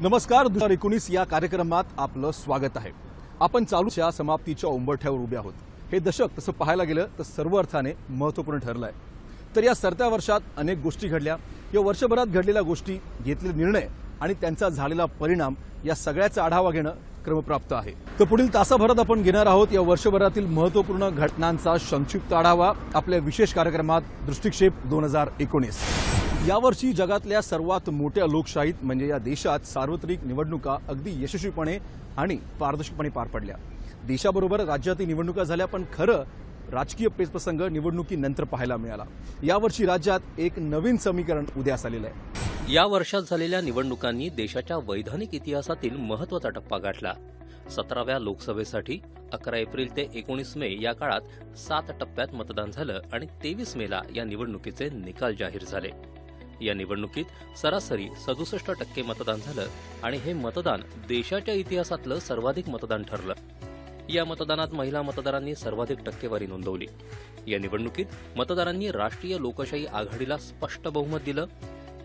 नमस्कार 2019 या कार्यक्रमात आपलं स्वागत आहे। आपण चालूच्या समाप्तीच्या उंबरठ्यावर उभे आहोत। हे दशक तसं पाहायला गेलं तर सर्व अर्थाने महत्त्वपूर्ण ठरलं आहे। तर या सरत्या वर्षात अनेक गोष्टी घडल्या। या वर्षभरात घडलेल्या गोष्टी, घेतलेले निर्णय आणि त्यांचा झालेला परिणाम या सगळ्याचा आढावा घेणं क्रमप्राप्त आहे। तर पुढील तासाभरात आपण घेणार आहोत या वर्षभरातील महत्त्वपूर्ण घटनांचा संक्षिप्त आढावा आपल्या विशेष कार्यक्रमात दृष्टिक्षेप 2019। यावर्षी जगातल्या सर्वात मोठ्या लोकशाहीत म्हणजे या देशात सार्वत्रिक निवडणुका अगदी यशस्वीपणे आणि पारदर्शकपणे पार पडल्या। देशाबरोबर राज्यातही निवडणुका झाल्या, पण खरं राजकीय पेचप्रसंग निवडणुकीनंतर पाहायला मिळाला। यावर्षी राज्यात एक नवीन समीकरण उदयास आलेलं आहे। या वर्षात झालेल्या निवडणुकांनी देशाच्या वैधानिक इतिहासातील महत्त्वाचा टप्पा गाठला। 17व्या लोकसभेसाठी 11 एप्रिल ते 19 मे या काळात 7 टप्प्यात मतदान झालं आणि 23 मेला या निवडणुकीचे निकाल जाहीर झाले। या निवडणुकीत सरासरी 67% मतदान झालं आणि हे मतदान देशाच्या इतिहासातलं सर्वाधिक मतदान ठरलं। या मतदानात महिला मतदारांनी सर्वाधिक टक्केवारी नोंदवली। या निवडणुकीत मतदारांनी राष्ट्रीय लोकशाही आघाडीला स्पष्ट बहुमत दिलं।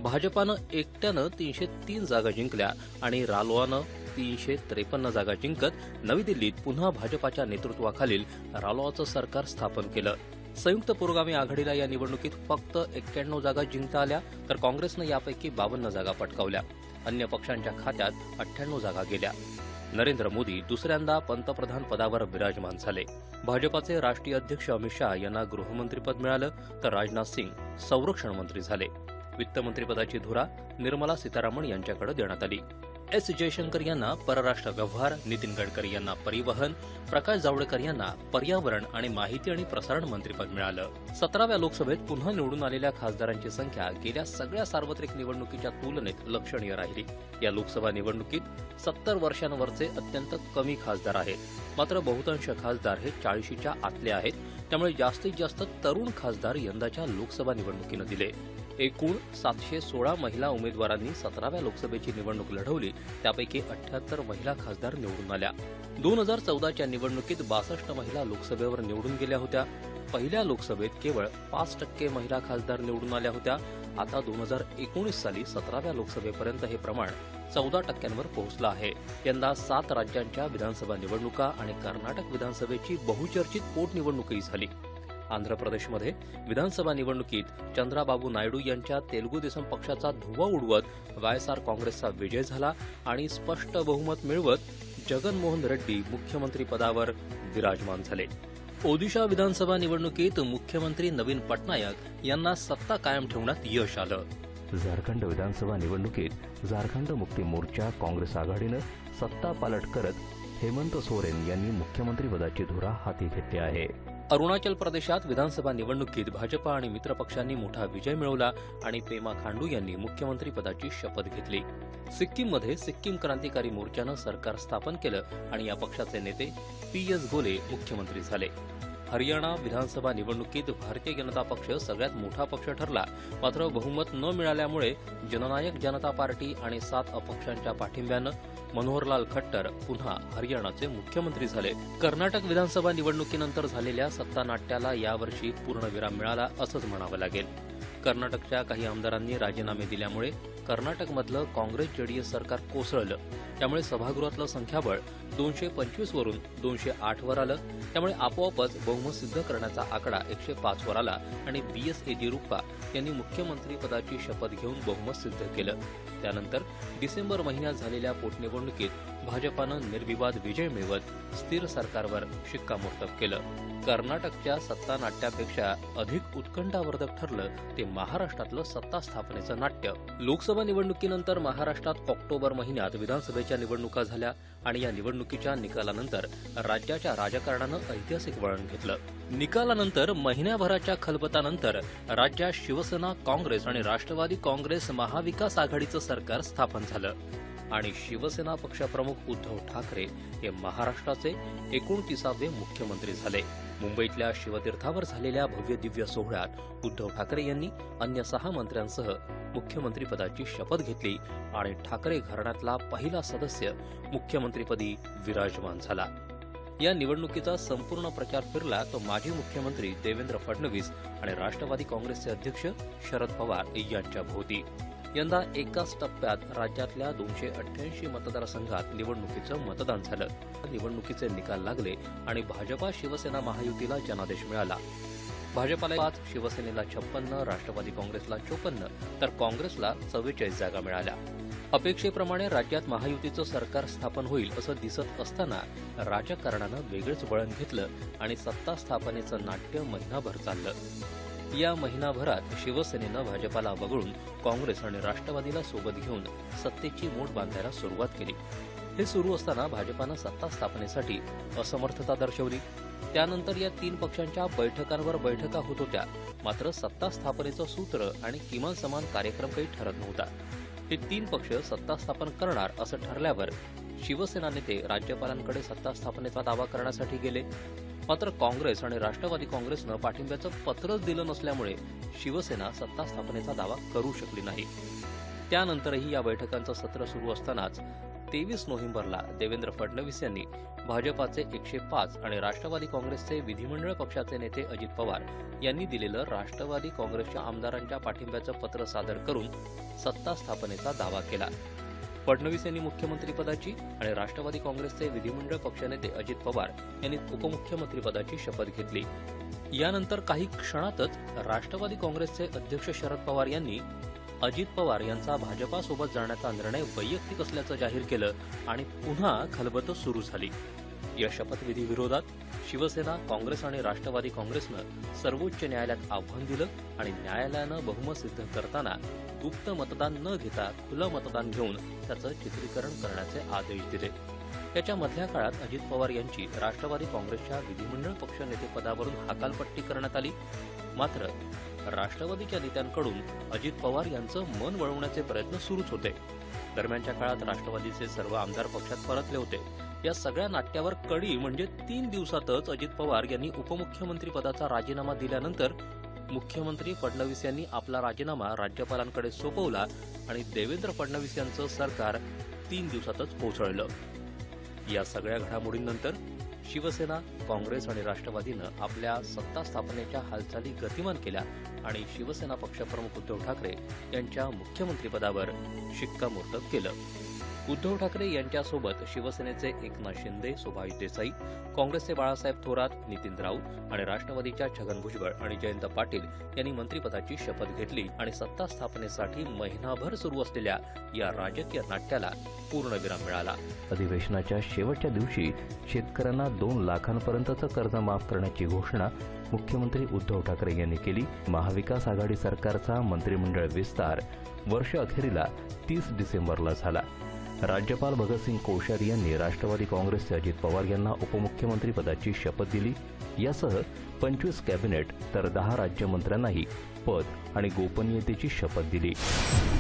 भाजपानं एकट्यानं 303 जागा जिंकल्या आणि रालोआनं 353 जागा जिंकत नवी दिल्लीत पुन्हा भाजपाच्या नेतृत्वाखालील रालोआचं सरकार स्थापन केलं। संयुक्त पुरोगामी आघाडीला या निवडणुकीत फक्त 91 जागा जिंकता आल्या, तर काँग्रेसनं यापैकी 52 जागा पटकावल्या। अन्य पक्षांच्या खात्यात 98 जागा गेल्या। नरेंद्र मोदी दुसऱ्यांदा पंतप्रधान पदावर विराजमान झाले। भाजपाचे राष्ट्रीय अध्यक्ष अमित शाह यांना गृहमंत्रीपद मिळालं, तर राजनाथ सिंग संरक्षण मंत्री झाले। वित्तमंत्रीपदाची धुरा निर्मला सीतारामन यांच्याकडे देण्यात आली। एस जयशंकर यांना परराष्ट्र व्यवहार, नितीन गडकरी यांना परिवहन, प्रकाश जावडेकर यांना पर्यावरण आणि माहिती आणि प्रसारण मंत्रीपद मिळालं। 17व्या लोकसभेत पुन्हा निवडून आलेल्या खासदारांची संख्या गेल्या सगळ्या सार्वत्रिक निवडणुकीच्या तुलनेत लक्षणीय राहिली। या लोकसभा निवडणुकीत 70 वर्षांवरचे अत्यंत कमी खासदार आहेत। मात्र बहुतांश खासदार हे 40च्या आतले आहेत, त्यामुळे जास्तीत जास्त तरुण खासदार यंदाच्या लोकसभा निवडणुकीनं दिले। एकूण 716 महिला उमेदवारांनी 17व्या लोकसभेची निवडणूक लढवली, त्यापैकी 78 महिला खासदार निवडून आल्या। 2014च्या निवडणुकीत 62 महिला लोकसभेवर निवडून गेल्या होत्या। पहिल्या लोकसभेत केवळ 5% महिला खासदार निवडून आल्या होत्या। आता 2019 साली 17व्या लोकसभेपर्यंत हे प्रमाण 14%वर पोहोचलं आहे। यंदा 7 राज्यांच्या विधानसभा निवडणुका आणि कर्नाटक विधानसभेची बहुचर्चित पोटनिवडणूकही झाली। आंध्र प्रदेशमध्ये विधानसभा निवडणुकीत चंद्राबाबू नायडू यांच्या तेलुगू देसम पक्षाचा धुव्वा उडवत वायएसआर काँग्रेसचा विजय झाला आणि स्पष्ट बहुमत मिळवत जगनमोहन रेड्डी मुख्यमंत्री पदावर विराजमान झाले। ओदिशा विधानसभा निवडणुकीत मुख्यमंत्री नवीन पटनायक यांना सत्ता कायम ठेवण्यात यश आलं। झारखंड विधानसभा निवडणुकीत झारखंड मुक्ती मोर्चा काँग्रेस आघाडीनं सत्ता पालट करत हेमंत सोरेन यांनी मुख्यमंत्रीपदाची धुरा हाती घेतली आहे। अरुणाचल प्रदेशात विधानसभा निवडणुकीत भाजपा आणि मित्रपक्षांनी मोठा विजय मिळवला आणि पेमा खांडू यांनी मुख्यमंत्रीपदाची शपथ घेतली। सिक्कीममध्ये सिक्कीम क्रांतिकारी मोर्चानं सरकार स्थापन केलं आणि या पक्षाचे नेते पीएस गोले मुख्यमंत्री झाले। हरियाणा विधानसभा निवडणुकीत भारतीय जनता पक्ष सगळ्यात मोठा पक्ष ठरला, मात्र बहुमत न मिळाल्यामुळे जननायक जनता पार्टी आणि 7 अपक्षांच्या पाठिंब्यानं मनोहरलाल खट्टर पुन्हा हरियाणाचे मुख्यमंत्री झाले। कर्नाटक विधानसभा निवडणुकीनंतर झालेल्या सत्तानाट्याला यावर्षी पूर्णविराम मिळाला असंच म्हणावं लागेल। कर्नाटकच्या काही आमदारांनी राजीनामे दिल्यामुळे कर्नाटकमधलं काँग्रेस जेडीएस सरकार कोसळलं। त्यामुळे सभागृहातलं संख्याबळ 225 वरून 208 वर आलं। त्यामुळे आपोआपच बहुमत सिद्ध करण्याचा आकडा 105 वर आला आणि बीएस येदियुरप्पा यांनी मुख्यमंत्रीपदाची शपथ घेऊन बहुमत सिद्ध केलं। त्यानंतर डिसेंबर महिन्यात झालेल्या पोटनिवडणुकीत भाजपानं निर्विवाद विजय मिळवत स्थिर सरकारवर शिक्कामोर्तब केलं। कर्नाटकच्या सत्तानाट्यापेक्षा अधिक उत्कंठावर्धक ठरलं ते महाराष्ट्रातलं सत्ता स्थापनेचं नाट्य। लोकसभा निवडणुकीनंतर महाराष्ट्रात ऑक्टोबर महिन्यात विधानसभेच्या निवडणुका झाल्या आणि या निवडणुकीच्या निकालानंतर राज्याच्या राजकारणानं ऐतिहासिक वळण घेतलं। निकालानंतर महिन्याभराच्या खलबतानंतर राज्यात शिवसेना, काँग्रेस आणि राष्ट्रवादी काँग्रेस महाविकास आघाडीचं सरकार स्थापन झालं आणि शिवसेना पक्षप्रमुख उद्धव ठाकरे हे महाराष्ट्राचे 29वे मुख्यमंत्री झाले। मुंबईतल्या शिवतीर्थावर झालेल्या भव्य दिव्य सोहळ्यात उद्धव ठाकरे यांनी अन्य 6 मंत्र्यांसह मुख्यमंत्रीपदाची शपथ घेतली आणि ठाकरे घराण्यातला पहिला सदस्य मुख्यमंत्रीपदी विराजमान झाला। या निवडणुकीचा संपूर्ण प्रचार फिरला तो माजी मुख्यमंत्री देवेंद्र फडणवीस आणि राष्ट्रवादी काँग्रेसचे अध्यक्ष शरद पवार यांच्या भोवती। यंदा एकाच टप्प्यात राज्यातल्या 288 मतदारसंघात निवडणुकीचं मतदान झालं. निवडणुकीचे निकाल लागले आणि भाजपा शिवसेना महायुतीला जनादेश मिळाला. भाजपाला 5, शिवसेनेला 56, राष्ट्रवादी काँग्रेसला 54 तर काँग्रेसला 44 जागा मिळाल्या. अपेक्षेप्रमाणे राज्यात महायुतीचं सरकार स्थापन होईल असं दिसत असताना राजकारणानं वेगळंच वळण घेतलं आणि सत्ता स्थापनेचं नाट्य महिनाभर चाललं. या महिनाभरात शिवसेनेनं भाजपाला वगळून काँग्रेस आणि राष्ट्रवादीला सोबत घेऊन सत्तेची मूठ बांधायला सुरुवात केली. हे सुरू असताना भाजपानं सत्ता स्थापनेसाठी असमर्थता दर्शवली. त्यानंतर या 3 पक्षांच्या बैठकांवर बैठका होत होत्या. मात्र सत्ता स्थापनेचं सूत्र आणि किमान समान कार्यक्रम काही ठरत नव्हता. हे 3 पक्ष सत्ता स्थापन करणार असं ठरल्यावर शिवसेना नेते राज्यपालांकडे सत्ता स्थापनेचा दावा करण्यासाठी गेले. मात्र काँग्रेस आणि राष्ट्रवादी काँग्रेसनं पाठिंब्याचं पत्रच दिलं नसल्यामुळे शिवसेना सत्ता स्थापनेचा दावा करू शकली नाही. त्यानंतरही या बैठकांचं सत्र सुरू असतानाच 23 नोव्हेंबरला देवेंद्र फडणवीस यांनी भाजपाचे 105 आणि राष्ट्रवादी काँग्रेसचे विधिमंडळ पक्षाचे नेते अजित पवार यांनी दिलेलं राष्ट्रवादी काँग्रेसच्या आमदारांच्या पाठिंब्याचं पत्र सादर करून सत्ता स्थापनेचा दावा केला. फडणवीस यांनी मुख्यमंत्रीपदाची आणि राष्ट्रवादी काँग्रेसचे विधिमंडळ पक्षनेते अजित पवार यांनी उपमुख्यमंत्रीपदाची शपथ घेतली. यानंतर काही क्षणातच राष्ट्रवादी काँग्रेसचे अध्यक्ष शरद पवार यांनी अजित पवार यांचा भाजपासोबत जाण्याचा निर्णय वैयक्तिक असल्याचं जाहीर केलं आणि पुन्हा खलबतं सुरू झाली. या शपथविधी विरोधात शिवसेना, काँग्रेस आणि राष्ट्रवादी काँग्रेसनं सर्वोच्च न्यायालयात आव्हान दिलं आणि न्यायालयानं बहुमत सिद्ध करताना गुप्त मतदान न घेता खुलं मतदान घेऊन त्याचं चित्रीकरण करण्याचे आदेश दिले. याच्या मधल्या काळात अजित पवार यांची राष्ट्रवादी काँग्रेसच्या विधिमंडळ पक्षनेतेपदावरून हकालपट्टी करण्यात आली. मात्र राष्ट्रवादीच्या नेत्यांकडून अजित पवार यांचं मन वळवण्याचे प्रयत्न सुरूच होते. दरम्यानच्या काळात राष्ट्रवादीचे सर्व आमदार पक्षात परतले होते. या सगळ्या नाट्यावर कडी म्हणजे 3 दिवसातच अजित पवार यांनी उपमुख्यमंत्री पदाचा राजीनामा दिल्यानंतर मुख्यमंत्री फडणवीस यांनी आपला राजीनामा राज्यपालांकडे सोपवला आणि देवेंद्र फडणवीस यांचं सरकार 3 दिवसातच कोसळलं. या सगळ्या घडामोडींनंतर शिवसेना, काँग्रेस आणि राष्ट्रवादीनं आपल्या सत्ता स्थापनेच्या हालचाली गतिमान केल्या आणि शिवसेना पक्षप्रमुख उद्धव ठाकरे यांच्या मुख्यमंत्रीपदावर शिक्कामोर्तब केलं. उद्धव ठाकरे यांच्यासोबत शिवसेनेचे एकनाथ शिंदे, सुभाष देसाई, काँग्रेसचे बाळासाहेब थोरात, नितीन राऊत आणि राष्ट्रवादीच्या छगन भुजबळ आणि जयंत पाटील यांनी मंत्रिपदाची शपथ घेतली आणि सत्ता स्थापनेसाठी महिनाभर सुरू असलेल्या या राजकीय नाट्याला पूर्णविराम मिळाला. अधिवेशनाच्या शेवटच्या दिवशी शेतकऱ्यांना 2 लाखांपर्यंतचं कर्ज माफ करण्याची घोषणा मुख्यमंत्री उद्धव ठाकरे यांनी केली. महाविकास आघाडी सरकारचा मंत्रिमंडळ विस्तार वर्ष अखेरीला 30 डिसेंबरला झाला. राज्यपाल भगतसिंग कोश्यारी यांनी राष्ट्रवादी काँग्रेसचे अजित पवार यांना उपमुख्यमंत्री पदाची शपथ दिली. यासह 25 कॅबिनेट तर 10 राज्यमंत्र्यांनाही पद आणि गोपनीयतेची शपथ दिली.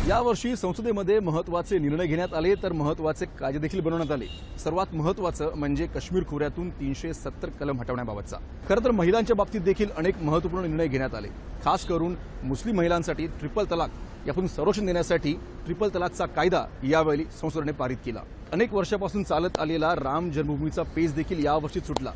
यावर्षी संसदेमध्ये महत्त्वाचे निर्णय घेण्यात आले तर महत्त्वाचे कायदे देखील बनवण्यात आले. सर्वात महत्त्वाचं म्हणजे काश्मीर खोऱ्यातून 370 कलम हटवण्याबाबतचा. खरं तर महिलांच्या बाबतीत देखील अनेक महत्त्वपूर्ण निर्णय घेण्यात आले. खास करून मुस्लिम महिलांसाठी ट्रिपल तलाक यातून संरक्षण देण्यासाठी ट्रिपल तलाकचा कायदा यावेळी संसदेने पारित केला. अनेक वर्षापासून चालत आलेला राम जन्मभूमीचा पेच देखील यावर्षी सुटला.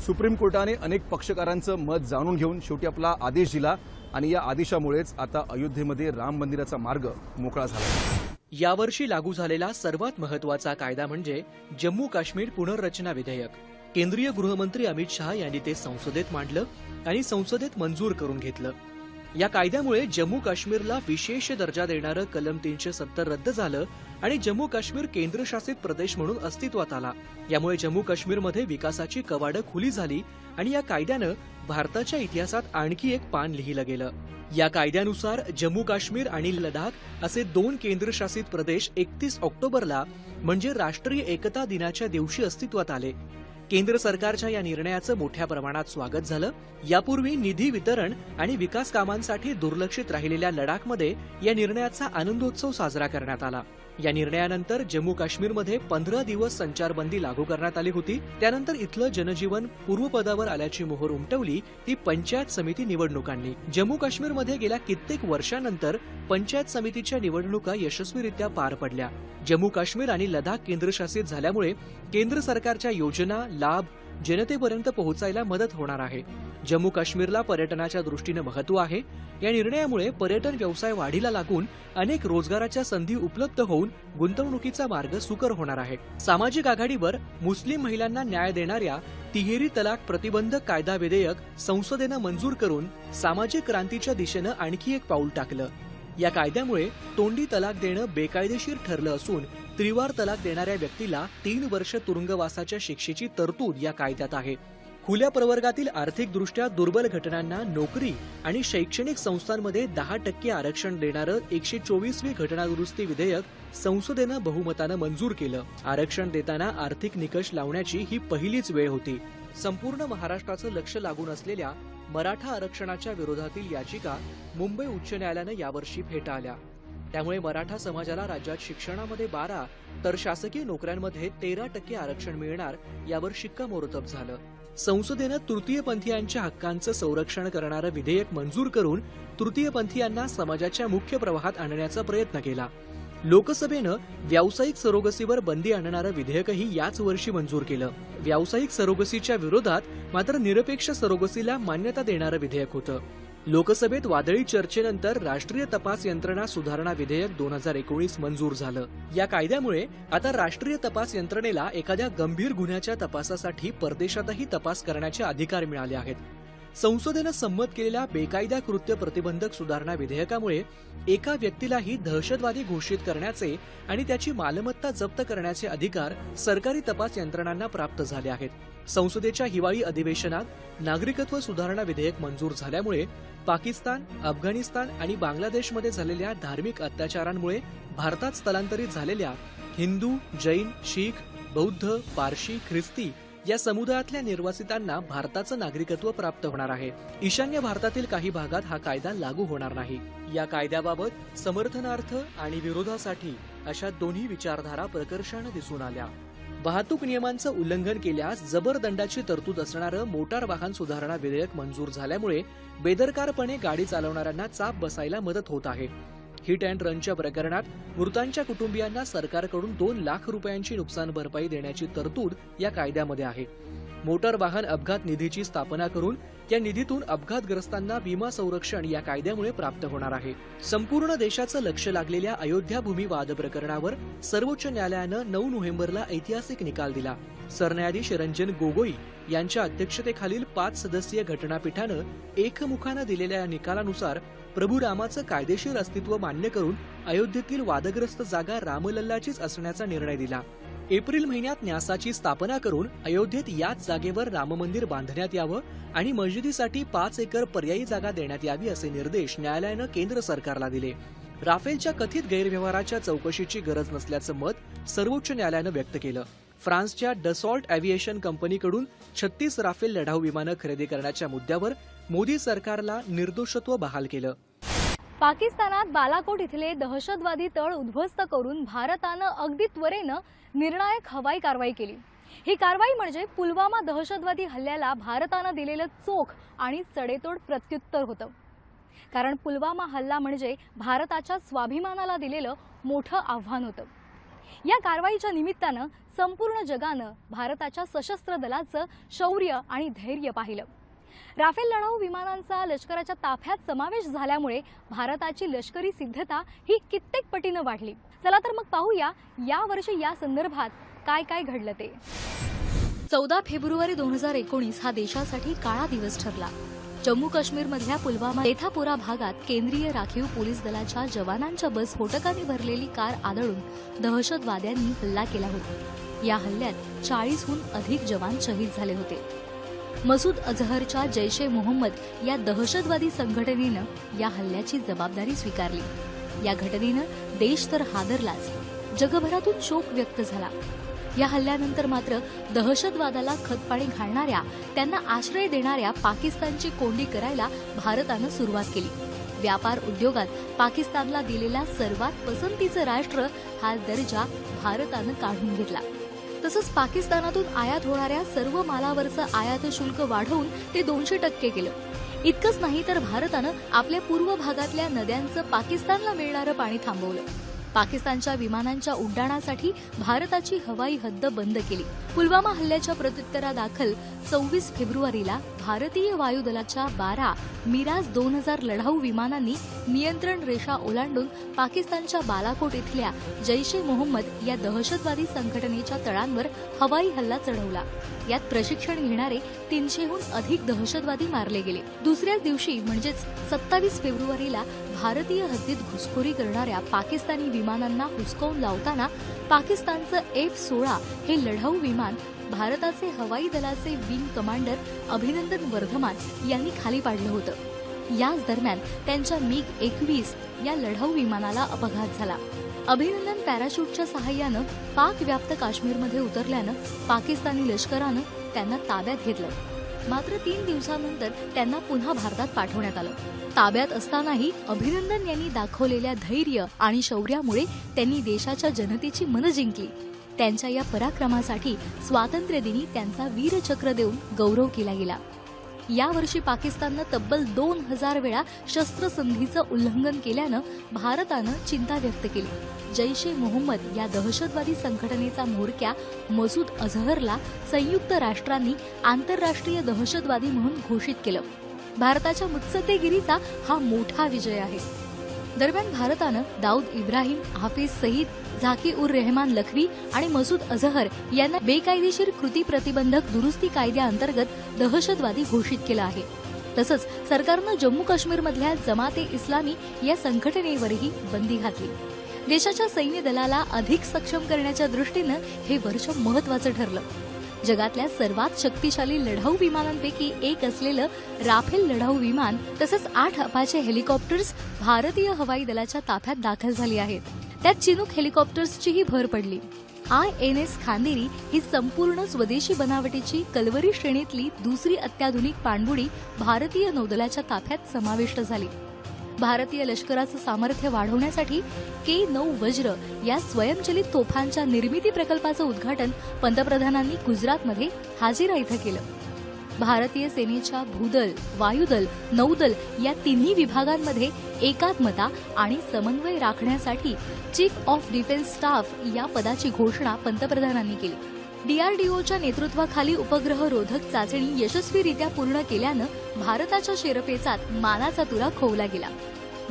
सुप्रीम कोर्टाने अनेक पक्षकारांचं मत जाणून घेऊन शेवटी आपला आदेश दिला आणि या आदेशामुळेच आता अयोध्येमध्ये राम मंदिराचा मार्ग मोकळा झाला. यावर्षी लागू झालेला सर्वात महत्त्वाचा कायदा म्हणजे जम्मू काश्मीर पुनर्रचना विधेयक. केंद्रीय गृहमंत्री अमित शहा यांनी ते संसदेत मांडलं आणि संसदेत मंजूर करून घेतलं. या कायद्यामुळे जम्मू काश्मीरला विशेष दर्जा देणारं कलम 370 रद्द झालं आणि जम्मू काश्मीर केंद्रशासित प्रदेश म्हणून अस्तित्वात आला. यामुळे जम्मू काश्मीरमध्ये विकासाची कवाडं खुली झाली आणि या कायद्यानं भारताच्या इतिहासात आणखी एक पान लिहिलं गेलं. या कायद्यानुसार जम्मू काश्मीर आणि लडाख असे 2 केंद्रशासित प्रदेश 31 ऑक्टोबरला म्हणजे राष्ट्रीय एकता दिनाच्या दिवशी अस्तित्वात आले. केंद्र सरकारच्या या निर्णयाचं मोठ्या प्रमाणात स्वागत झालं. यापूर्वी निधी वितरण आणि विकास कामांसाठी दुर्लक्षित राहिलेल्या लडाखमध्ये या निर्णयाचा आनंदोत्सव साजरा करण्यात आला. या निर्णयानंतर जम्मू काश्मीरमध्ये 15 दिवस संचारबंदी लागू करण्यात आली होती. त्यानंतर इथलं जनजीवन पूर्वपदावर आल्याची मोहर उमटवली ती पंचायत समिती निवडणुकांनी. जम्मू काश्मीरमध्ये गेल्या कित्येक वर्षांनंतर पंचायत समितीच्या निवडणुका यशस्वीरित्या पार पडल्या. जम्मू काश्मीर आणि लडाख केंद्रशासित झाल्यामुळे केंद्र सरकारच्या योजना, लाभ जनतेपर्यंत पोहोचायला मदत होणार आहे. जम्मू काश्मीरला पर्यटनाच्या दृष्टीने महत्त्व आहे. या निर्णयामुळे पर्यटन व्यवसाय वाढीला लागून अनेक रोजगाराच्या संधी उपलब्ध होऊन गुंतवणुकीचा मार्ग सुकर होणार आहे. सामाजिक आघाडीवर मुस्लिम महिलांना न्याय देणाऱ्या तिहेरी तलाक प्रतिबंधक कायदा विधेयक संसदेनं मंजूर करून सामाजिक क्रांतीच्या दिशेनं आणखी एक पाऊल टाकलं. या कायद्यामुळे तोंडी तलाक देणं बेकायदेशीर ठरलं असून त्रिवार तलाक देणाऱ्या व्यक्तीला 3 वर्ष तुरुंगवासाच्या शिक्षेची तरतूद या कायद्यात आहे. खुल्या प्रवर्गातील आर्थिकदृष्ट्या दुर्बल घटनांना नोकरी आणि शैक्षणिक संस्थांमध्ये 10% आरक्षण देणारं 124वी घटनादुरुस्ती विधेयक संसदेनं बहुमतानं मंजूर केलं. आरक्षण देताना आर्थिक निकष लावण्याची ही पहिलीच वेळ होती. संपूर्ण महाराष्ट्राचं लक्ष लागून असलेल्या मराठा आरक्षणाच्या विरोधातील याचिका मुंबई उच्च न्यायालयानं यावर्षी फेटाळल्या. त्यामुळे मराठा समाजाला राज्यात शिक्षणामध्ये 12 तर शासकीय नोकऱ्यांमध्ये 13% आरक्षण मिळणार यावर शिक्कामोर्तब झालं. संसदेनं तृतीयपंथीयांच्या हक्कांचं संरक्षण करणारं विधेयक मंजूर करून तृतीयपंथीयांना समाजाच्या मुख्य प्रवाहात आणण्याचा प्रयत्न केला. लोकसभेनं व्यावसायिक सरोगसीवर बंदी आणणारं विधेयकही याच वर्षी मंजूर केलं. व्यावसायिक सरोगसीच्या विरोधात मात्र निरपेक्ष सरोगसीला मान्यता देणारं विधेयक होतं. लोकसभेत वादळी चर्चेनंतर राष्ट्रीय तपास यंत्रणा सुधारणा विधेयक 2019 मंजूर झालं. या कायद्यामुळे आता राष्ट्रीय तपास यंत्रणेला एखाद्या गंभीर गुन्ह्याच्या तपासासाठी परदेशातही तपास करण्याचे अधिकार मिळाले आहेत. संसदेनं संमत केलेल्या बेकायदा कृत्य प्रतिबंधक सुधारणा विधेयकामुळे एका व्यक्तीलाही दहशतवादी घोषित करण्याचे आणि त्याची मालमत्ता जप्त करण्याचे अधिकार सरकारी तपास यंत्रणांना प्राप्त झाले आहेत. संसदेच्या हिवाळी अधिवेशनात नागरिकत्व सुधारणा विधेयक मंजूर झाल्यामुळे पाकिस्तान, अफगाणिस्तान आणि बांगलादेशमध्ये झालेल्या धार्मिक अत्याचारांमुळे भारतात स्थलांतरित झालेल्या हिंदू, जैन, शीख, बौद्ध, पारशी, ख्रिस्ती या समुदायातल्या निर्वासितांना भारताचं नागरिकत्व प्राप्त होणार आहे. ईशान्य भारतातील काही भागात हा कायदा लागू होणार नाही. या कायद्याबाबत समर्थनार्थ आणि विरोधासाठी अशा दोन्ही विचारधारा प्रकर्षाने दिसून आल्या. वाहतूक नियमांचं उल्लंघन केल्यास जबर दंडाची तरतूद असणारं मोटार वाहन सुधारणा विधेयक मंजूर झाल्यामुळे बेदरकारपणे गाडी चालवणाऱ्यांना चाप बसायला मदत होत आहे. हिट अँड रनच्या प्रकरणात मृतांच्या कुटुंबियांना सरकारकडून 2 लाख रुपयांची नुकसान भरपाई देण्याची तरतूद या कायद्यामध्ये आहे. मोटार वाहन अपघात निधीची स्थापना करून त्या निधीतून अपघातग्रस्तांना विमा संरक्षण या कायद्यामुळे प्राप्त होणार आहे. संपूर्ण देशाचं लक्ष लागलेल्या अयोध्या भूमी वाद प्रकरणावर सर्वोच्च न्यायालयानं 9 नोव्हेंबरला ऐतिहासिक निकाल दिला. सरन्यायाधीश रंजन गोगोई यांच्या अध्यक्षतेखालील 5 सदस्यीय घटनापीठानं एकमुखानं दिलेल्या निकालानुसार प्रभू रामाचं कायदेशीर अस्तित्व मान्य करून अयोध्येतील वादग्रस्त जागा रामलल्लाचीच असण्याचा निर्णय दिला. एप्रिल महिन्यात न्यासाची स्थापना करून अयोध्येत याच जागेवर राममंदिर बांधण्यात यावं आणि मस्जिदीसाठी 5 एकर पर्यायी जागा देण्यात यावी असे निर्देश न्यायालयानं केंद्र सरकारला दिले. राफेलच्या कथित गैरव्यवहाराच्या चौकशीची गरज नसल्याचं मत सर्वोच्च न्यायालयानं व्यक्त केलं. फ्रान्सच्या डसॉल्ट एव्हिएशन कंपनीकडून 36 राफेल लढाऊ विमानं खरेदी करण्याच्या मुद्द्यावर मोदी सरकारला निर्दोषत्व बहाल केलं. पाकिस्तानात बालाकोट इथले दहशतवादी तळ उद्ध्वस्त करून भारतानं अगदी त्वरेनं निर्णायक हवाई कारवाई केली. ही कारवाई म्हणजे पुलवामा दहशतवादी हल्ल्याला भारतानं दिलेलं चोख आणि सडेतोड प्रत्युत्तर होतं. कारण पुलवामा हल्ला म्हणजे भारताच्या स्वाभिमानाला दिलेलं मोठं आव्हान होतं. या कारवाईच्या निमित्तानं संपूर्ण जगानं भारताच्या सशस्त्र दलाचं शौर्य आणि धैर्य पाहिलं. राफेल लढाऊ विमानांचा लष्कराच्या ताफ्यात समावेश झाल्यामुळे भारताची लष्करी सिद्धता ही कित्येक पटीनं वाढली. चला तर मग पाहूया या वर्षी या संदर्भात काय काय घडलं ते. 14 फेब्रुवारी 2019 हा देशासाठी काळा दिवस ठरला. जम्मू काश्मीरमधल्या पुलवामा एथापुरा भागात केंद्रीय राखीव पोलीस दलाच्या जवानांच्या बस स्फोटकांनी भरलेली कार आदळून दहशतवाद्यांनी हल्ला केला होता. या हल्ल्यात 40हून अधिक जवान शहीद झाले होते. मसूद अझहरच्या जैश ए मोहम्मद या दहशतवादी संघटनेनं या हल्ल्याची जबाबदारी स्वीकारली. या घटनेनं देश तर हादरलाच, जगभरातून शोक व्यक्त झाला. या हल्ल्यानंतर मात्र दहशतवादाला खतपाणी घालणाऱ्या, त्यांना आश्रय देणाऱ्या पाकिस्तानची कोंडी करायला भारतानं सुरुवात केली. व्यापार उद्योगात पाकिस्तानला दिलेला सर्वात पसंतीचं राष्ट्र हा दर्जा भारतानं काढून घेतला. तसंच पाकिस्तानातून आयात होणाऱ्या सर्व मालावरचं आयात शुल्क वाढवून ते 200% केलं. इतकंच नाही तर भारतानं आपल्या पूर्व भागातल्या नद्यांचं पाकिस्तानला मिळणारं पाणी थांबवलं. पाकिस्तानच्या विमानांच्या उड्डाणासाठी भारताची हवाई हद्द बंद केली. पुलवामा हल्ल्याच्या प्रत्युत्तरादाखल 26 फेब्रुवारीला भारतीय वायुदलाच्या 12 मिराज 2000 लढाऊ विमानांनी नियंत्रण रेषा ओलांडून पाकिस्तानच्या बालाकोट इथल्या जैश ए मोहम्मद या दहशतवादी संघटनेच्या तळांवर हवाई हल्ला चढवला. यात प्रशिक्षण घेणारे 300हून अधिक दहशतवादी मारले गेले. दुसऱ्याच दिवशी म्हणजेच 27 फेब्रुवारीला भारतीय हद्दीत घुसखोरी करणाऱ्या पाकिस्तानी विमानांना हुसकावून लावताना पाकिस्तानचं F-16 हे लढाऊ विमान भारताचे हवाई दलाचे विंग कमांडर अभिनंदन वर्धमान यांनी खाली पाडलं होतं. याच दरम्यान त्यांच्या MiG-21 या लढाऊ विमानाला अपघात झाला. अभिनंदन पॅराशूटच्या सहाय्यानं पाक व्याप्त काश्मीरमध्ये उतरल्यानं पाकिस्तानी लष्करानं त्यांना ताब्यात घेतलं. मात्र 3 दिवसांनंतर त्यांना पुन्हा भारतात पाठवण्यात आलं. ताब्यात असतानाही अभिनंदन यांनी दाखवलेल्या धैर्य आणि शौर्यामुळे त्यांनी देशाच्या जनतेची मनं जिंकली. त्यांच्या या पराक्रमासाठी स्वातंत्र्यदिनी त्यांचा वीरचक्र देऊन गौरव केला गेला. यावर्षी पाकिस्ताननं तब्बल 2000 वेळा शस्त्रसंधीचं उल्लंघन केल्यानं भारतानं चिंता व्यक्त केली. जैश ए मोहम्मद या दहशतवादी संघटनेचा म्होरक्या मसूद अझहरला संयुक्त राष्ट्रांनी आंतरराष्ट्रीय दहशतवादी म्हणून घोषित केलं. भारताच्या मुत्सद्देगिरीचा हा मोठा विजय आहे. दरम्यान भारतानं दाऊद इब्राहिम, हाफिज सईद, झाकी उर रेहमान लखवी आणि मसूद अझहर यांना बेकायदेशीर कृती प्रतिबंधक दुरुस्ती कायद्याअंतर्गत दहशतवादी घोषित केलं आहे. तसंच सरकारनं जम्मू काश्मीरमधल्या जमाते इस्लामी या संघटनेवरही बंदी घातली. देशाच्या सैन्य दलाला अधिक सक्षम करण्याच्या दृष्टीनं हे वर्ष महत्वाचं ठरलं. जगातल्या सर्वात शक्तिशाली लढाऊ विमानांपैकी एक असलेलं राफेल लढाऊ विमान तसंच 8 अपाचे हेलिकॉप्टर्स भारतीय हवाई दलाच्या ताफ्यात दाखल झाली आहेत. त्यात चिनूक हेलिकॉप्टर्सचीही भर पडली. INS खांदेरी ही संपूर्ण स्वदेशी बनावटीची कलवरी श्रेणीतली दुसरी अत्याधुनिक पाणबुडी भारतीय नौदलाच्या ताफ्यात समाविष्ट झाली. भारतीय लष्कराचं सामर्थ्य वाढवण्यासाठी K9 वज्र या स्वयंचलित तोफांच्या निर्मिती प्रकल्पाचं उद्घाटन पंतप्रधानांनी गुजरातमध्ये हाजिरा इथं केलं. भारतीय सेनेच्या भूदल, वायुदल, नौदल या तिन्ही विभागांमध्ये एकात्मता आणि समन्वय राखण्यासाठी चीफ ऑफ डिफेन्स स्टाफ या पदाची घोषणा पंतप्रधानांनी केली. DRDOच्या नेतृत्वाखाली उपग्रह रोधक चाचणी यशस्वीरित्या पूर्ण केल्यानं भारताच्या शेरपेचात मानाचा तुरा खोवला गेला.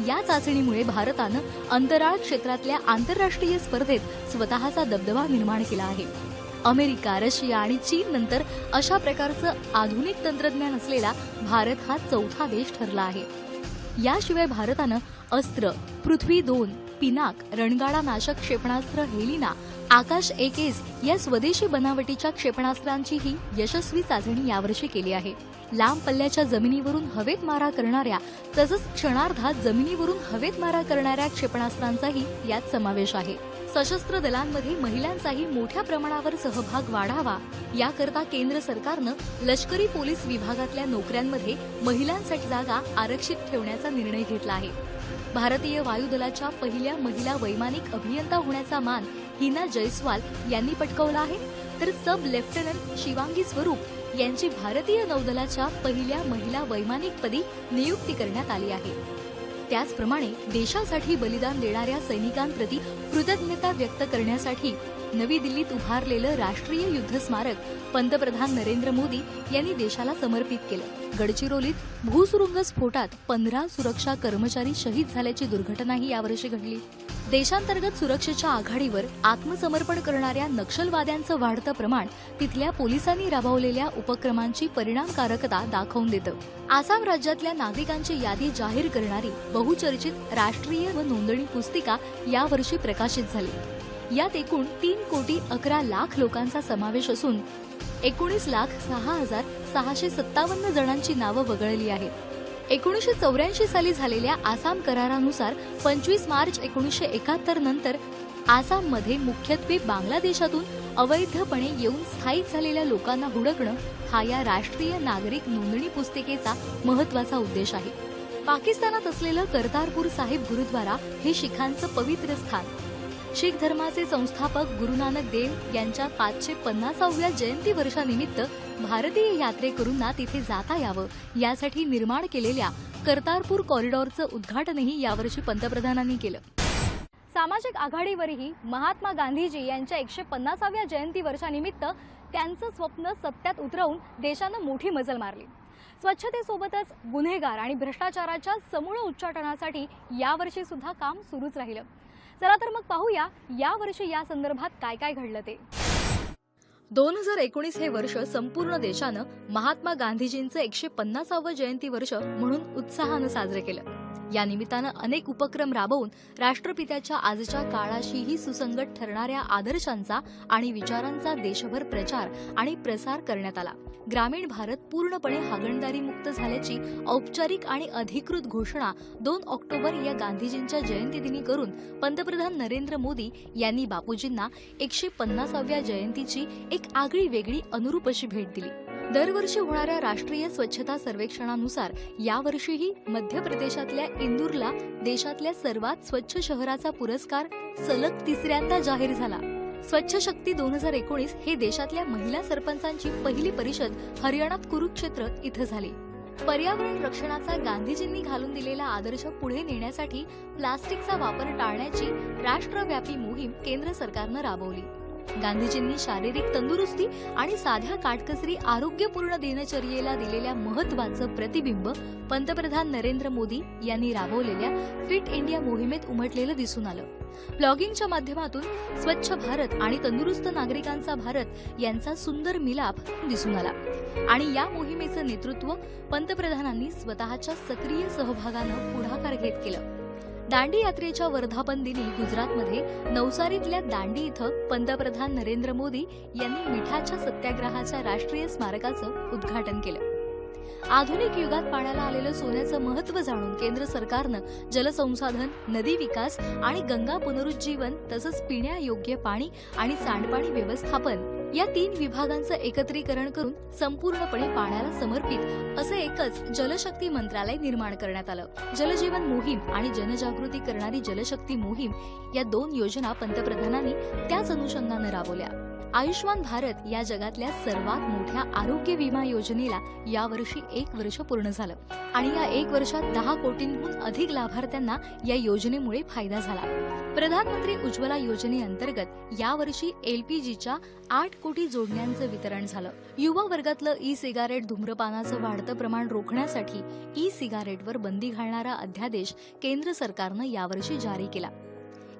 या चाचणीमुळे भारतानं अंतराळ क्षेत्रातल्या आंतरराष्ट्रीय स्पर्धेत स्वतःचा दबदबा निर्माण केला आहे. अमेरिका, रशिया आणि चीन नंतर अशा प्रकारचं आधुनिक तंत्रज्ञान असलेला भारत हा 4था देश ठरला आहे. याशिवाय भारतानं अस्त्र, पृथ्वी 2, पिनाक, रणगाडा नाशक क्षेपणास्त्र हेलिना, आकाश 1S या स्वदेशी बनावटीच्या क्षेपणास्त्रांचीही यशस्वी चाचणी यावर्षी केली आहे. लांब पल्ल्याच्या जमिनीवरून हवेत मारा करणाऱ्या तसंच क्षणार्धात जमिनीवरून हवेत मारा करणाऱ्या क्षेपणास्त्रांचाही यात समावेश आहे. सशस्त्र दलांमध्ये महिलांचाही मोठ्या प्रमाणावर सहभाग वाढावा याकरता केंद्र सरकारनं लष्करी पोलीस विभागातल्या नोकऱ्यांमध्ये महिलांसाठी जागा आरक्षित ठेवण्याचा निर्णय घेतला आहे. भारतीय वायुदलाच्या पहिल्या महिला वैमानिक अभियंता होण्याचा मान हिना जयस्वाल यांनी पटकावला आहे. तर सब लेफ्टनंट शिवांगी स्वरूप यांची भारतीय नौदलाच्या पहिल्या महिला वैमानिकपदी नियुक्ती करण्यात आली आहे. त्याचप्रमाणे देशासाठी बलिदान देणाऱ्या सैनिकांप्रती कृतज्ञता व्यक्त करण्यासाठी नवी दिल्लीत उभारलेलं राष्ट्रीय युद्ध स्मारक पंतप्रधान नरेंद्र मोदी यांनी देशाला समर्पित केलं. गडचिरोलीत भूसुरुंग स्फोटात 15 सुरक्षा कर्मचारी शहीद झाल्याची दुर्घटनाही यावर्षी घडली. देशांतर्गत सुरक्षेच्या आघाडीवर आत्मसमर्पण करणाऱ्या नक्षलवाद्यांचं वाढतं प्रमाण तिथल्या पोलिसांनी राबवलेल्या उपक्रमांची परिणामकारकता दाखवून देतं. आसाम राज्यातल्या नागरिकांची यादी जाहीर करणारी बहुचर्चित राष्ट्रीय व नोंदणी पुस्तिका यावर्षी प्रकाशित झाली. यात एकूण 3,11,00,000 लोकांचा समावेश असून 19,06,657 जणांची नावं वगळली आहेत. 1984 साली झालेल्या आसाम करारानुसार 25 मार्च 1971 नंतर आसाममध्ये मुख्यत्वे बांगलादेशातून अवैधपणे येऊन स्थायिक झालेल्या लोकांना हुडकणं हा या राष्ट्रीय नागरिक नोंदणी पुस्तिकेचा महत्वाचा उद्देश आहे. पाकिस्तानात असलेलं करतारपूर साहिब गुरुद्वारा हे शीखांचं पवित्र स्थान. शीख धर्माचे संस्थापक गुरु नानक देव यांच्या 550व्या जयंती वर्षानिमित्त भारतीय यात्रेकरूंना तिथे जाता यावं यासाठी निर्माण केलेल्या करतारपूर कॉरिडॉरचं उद्घाटनही यावर्षी पंतप्रधानांनी केलं. सामाजिक आघाडीवरही महात्मा गांधीजी यांच्या 150व्या जयंती वर्षानिमित्त त्यांचं स्वप्न सत्यात उतरवून देशानं मोठी मजल मारली। स्वच्छतेसोबतच गुन्हेगार आणि भ्रष्टाचाराच्या समूळ उच्चाटनासाठी यावर्षी सुद्धा काम सुरूच राहिलं। चला तर मग पाहूया यावर्षी या संदर्भात काय काय घडलं ते। 2019 हे वर्ष संपूर्ण देशानं महात्मा गांधीजींचं 150वं जयंती वर्ष म्हणून उत्साहानं साजरे केलं। या निमित्तानं अनेक उपक्रम राबवून राष्ट्रपित्याच्या आजच्या काळाशीही सुसंगत ठरणाऱ्या आदर्शांचा आणि विचारांचा देशभर प्रचार आणि प्रसार करण्यात आला। ग्रामीण भारत पूर्णपणे हागणदारी मुक्त झाल्याची औपचारिक आणि अधिकृत घोषणा 2 ऑक्टोबर या गांधीजींच्या जयंतीदिनी करून पंतप्रधान नरेंद्र मोदी यांनी बापूजींना 150व्या जयंतीची एक आगळी वेगळी अनुरूप अशी भेट दिली। दरवर्षी होणाऱ्या राष्ट्रीय स्वच्छता सर्वेक्षणानुसार यावर्षीही मध्य प्रदेशातल्या इंदूरला देशातल्या सर्वात स्वच्छ शहराचा पुरस्कार सलग 3ऱ्यांदा जाहीर झाला। स्वच्छ शक्ती 2019 हे देशातल्या महिला सरपंचांची पहिली परिषद हरियाणात कुरुक्षेत्र इथं झाली। पर्यावरण रक्षणाचा गांधीजींनी घालून दिलेला आदर्श पुढे नेण्यासाठी प्लास्टिकचा वापर टाळण्याची राष्ट्रव्यापी मोहीम केंद्र सरकारनं राबवली। गांधीजींनी शारीरिक तंदुरुस्ती आणि साध्या काटकसरी आरोग्यपूर्ण दिनचर्येला दिलेल्या महत्त्वाचं प्रतिबिंब पंतप्रधान नरेंद्र मोदी यांनी राबवलेल्या फिट इंडिया मोहिमेत उमटलेलं दिसून आलं। ब्लॉगिंगच्या माध्यमातून स्वच्छ भारत आणि तंदुरुस्त नागरिकांचा भारत यांचा सुंदर मिलाप दिसून आला आणि या मोहिमेचं नेतृत्व पंतप्रधानांनी स्वतःच्या सक्रिय सहभागानं पुढाकार घेत केलं। दांडी यात्रेच्या वर्धापन दिनी गुजरातमध्ये नवसारीतल्या दांडी इथं पंतप्रधान नरेंद्र मोदी यांनी मिठाच्या सत्याग्रहाच्या राष्ट्रीय स्मारकाचं उद्घाटन केलं। आधुनिक युगात पाण्याला आलेलं सोन्याचं महत्त्व जाणून केंद्र सरकारनं जलसंसाधन, नदी विकास आणि गंगा पुनरुज्जीवन तसंच पिण्यायोग्य पाणी आणि सांडपाणी व्यवस्थापन या 3 विभागांचं एकत्रीकरण करून संपूर्णपणे पाण्याला समर्पित असं एकच जलशक्ती मंत्रालय निर्माण करण्यात आलं। जलजीवन मोहीम आणि जनजागृती करणारी जलशक्ती मोहीम या 2 योजना पंतप्रधानांनी त्याच अनुषंगानं राबवल्या। आयुष्मान भारत या जगातल्या सर्वात मोठ्या आरोग्य विमा योजनेला यावर्षी 1 वर्ष पूर्ण झालं आणि या 1 वर्षात 10 कोटींहून अधिक लाभार्थ्यांना या योजनेमुळे फायदा झाला। प्रधानमंत्री उज्ज्वला योजनेअंतर्गत यावर्षी LPGच्या 8 कोटी जोडण्यांचं वितरण झालं। युवा वर्गातलं ई-सिगारेट धूम्रपानाचं वाढतं प्रमाण रोखण्यासाठी ई-सिगारेटवर बंदी घालणारा अध्यादेश केंद्र सरकारनं यावर्षी जारी केला।